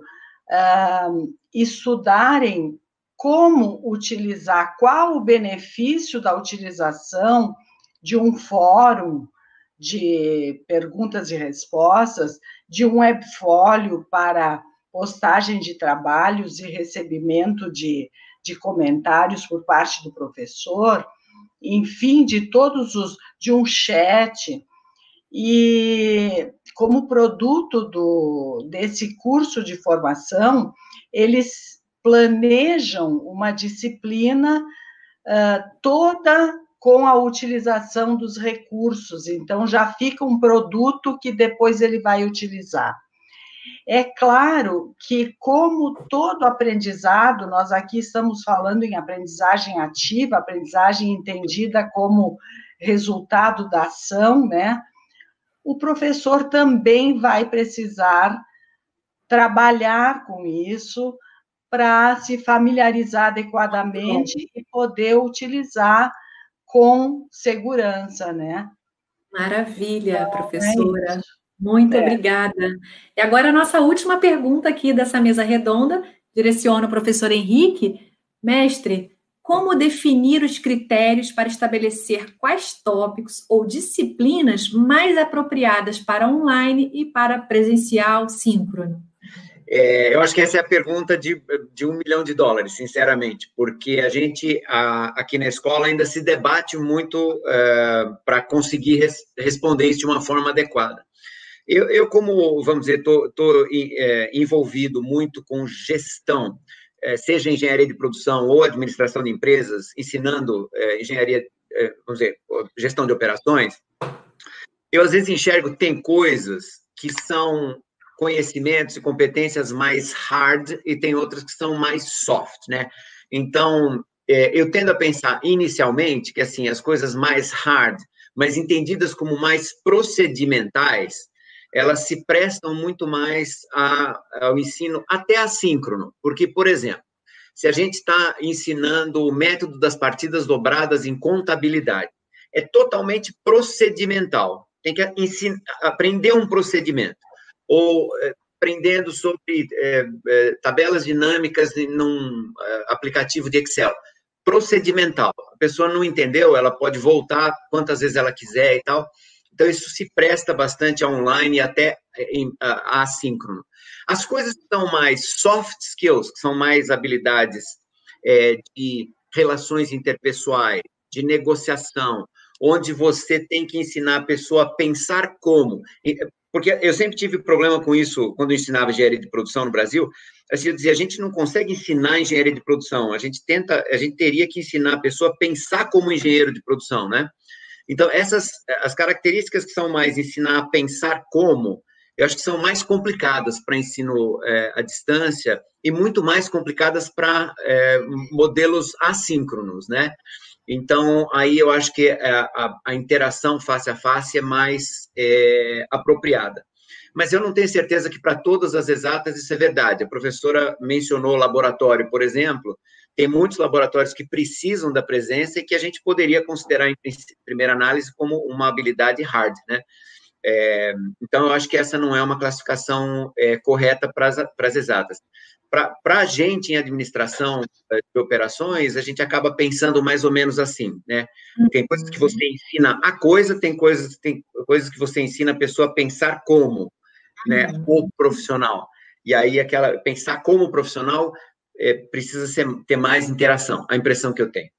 estudarem como utilizar, qual o benefício da utilização de um fórum de perguntas e respostas, de um webfólio para postagem de trabalhos e recebimento de comentários por parte do professor, enfim, de um chat. E, como produto desse curso de formação, eles planejam uma disciplina toda com a utilização dos recursos, então já fica um produto que depois ele vai utilizar. É claro que, como todo aprendizado, nós aqui estamos falando em aprendizagem ativa, aprendizagem entendida como resultado da ação, né? O professor também vai precisar trabalhar com isso para se familiarizar adequadamente e poder utilizar com segurança, né? Maravilha, professora. Muito obrigada. E agora a nossa última pergunta aqui dessa mesa redonda, direciono ao professor Henrique. Mestre, como definir os critérios para estabelecer quais tópicos ou disciplinas mais apropriadas para online e para presencial síncrono? Eu acho que essa é a pergunta de $1 milhão, sinceramente, porque a gente, aqui na escola, ainda se debate muito para conseguir responder isso de uma forma adequada. Eu como, vamos dizer, estou envolvido muito com gestão, seja engenharia de produção ou administração de empresas, ensinando engenharia, vamos dizer, gestão de operações, eu às vezes enxergo que tem coisas que são conhecimentos e competências mais hard e tem outras que são mais soft, né? Então, eu tendo a pensar inicialmente que, assim, as coisas mais hard, mas entendidas como mais procedimentais, elas se prestam muito mais ao ensino até assíncrono, porque, por exemplo, se a gente está ensinando o método das partidas dobradas em contabilidade, é totalmente procedimental, tem que aprender um procedimento, ou aprendendo sobre tabelas dinâmicas num aplicativo de Excel, procedimental, a pessoa não entendeu, ela pode voltar quantas vezes ela quiser e tal. Então, isso se presta bastante a online e até a assíncrono. As coisas que são mais soft skills, que são mais habilidades de relações interpessoais, de negociação, onde você tem que ensinar a pessoa a pensar como. Porque eu sempre tive problema com isso quando eu ensinava engenharia de produção no Brasil. Assim, eu dizia, a gente não consegue ensinar engenharia de produção, a gente teria que ensinar a pessoa a pensar como engenheiro de produção, né? Então, as características que são mais ensinar a pensar como, eu acho que são mais complicadas para ensino à distância e muito mais complicadas para modelos assíncronos, né? Então, aí eu acho que a interação face a face é mais apropriada. Mas eu não tenho certeza que para todas as exatas isso é verdade. A professora mencionou o laboratório, por exemplo. Tem muitos laboratórios que precisam da presença e que a gente poderia considerar, em primeira análise, como uma habilidade hard, né? Então, eu acho que essa não é uma classificação correta para as exatas. Para a gente, em administração de operações, a gente acaba pensando mais ou menos assim, né? Tem coisas que você ensina a coisa, tem coisas que você ensina a pessoa a pensar como, né? O profissional. E aí, pensar como profissional precisa ter mais interação, a impressão que eu tenho.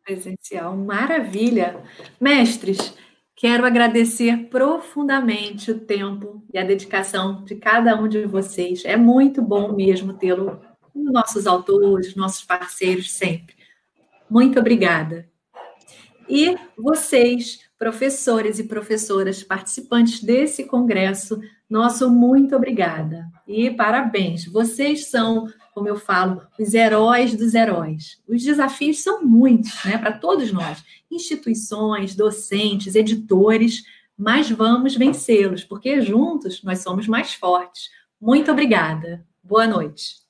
Presencial, maravilha. Mestres, quero agradecer profundamente o tempo e a dedicação de cada um de vocês. É muito bom mesmo tê-lo como nossos autores, nossos parceiros sempre. Muito obrigada. E vocês, professores e professoras participantes desse congresso, nosso muito obrigada. E parabéns, vocês são, como eu falo, os heróis dos heróis. Os desafios são muitos, né, para todos nós, instituições, docentes, editores, mas vamos vencê-los, porque juntos nós somos mais fortes. Muito obrigada. Boa noite.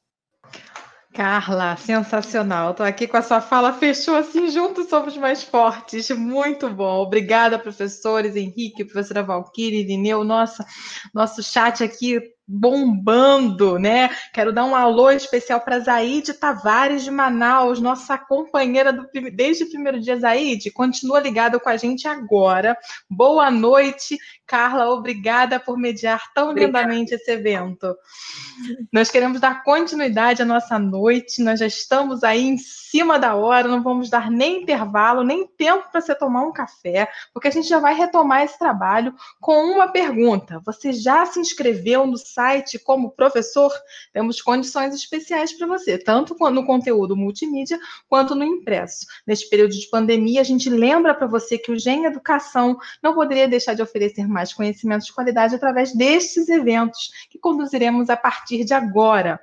Carla, sensacional. Estou aqui com a sua fala, fechou assim, juntos somos mais fortes. Muito bom. Obrigada, professores Henrique, professora Valquíria, Irineu. Nossa, nosso chat aqui bombando, né? Quero dar um alô especial para Zaide Tavares de Manaus, nossa companheira desde o primeiro dia. Zaide, continua ligada com a gente agora. Boa noite, Carla, obrigada por mediar tão lindamente esse evento. Nós queremos dar continuidade à nossa noite, nós já estamos aí em cima da hora, não vamos dar nem intervalo, nem tempo para você tomar um café, porque a gente já vai retomar esse trabalho com uma pergunta. Você já se inscreveu no site como professor? Temos condições especiais para você, tanto no conteúdo multimídia quanto no impresso. Neste período de pandemia, a gente lembra para você que o GEM Educação não poderia deixar de oferecer mais conhecimentos de qualidade através destes eventos que conduziremos a partir de agora.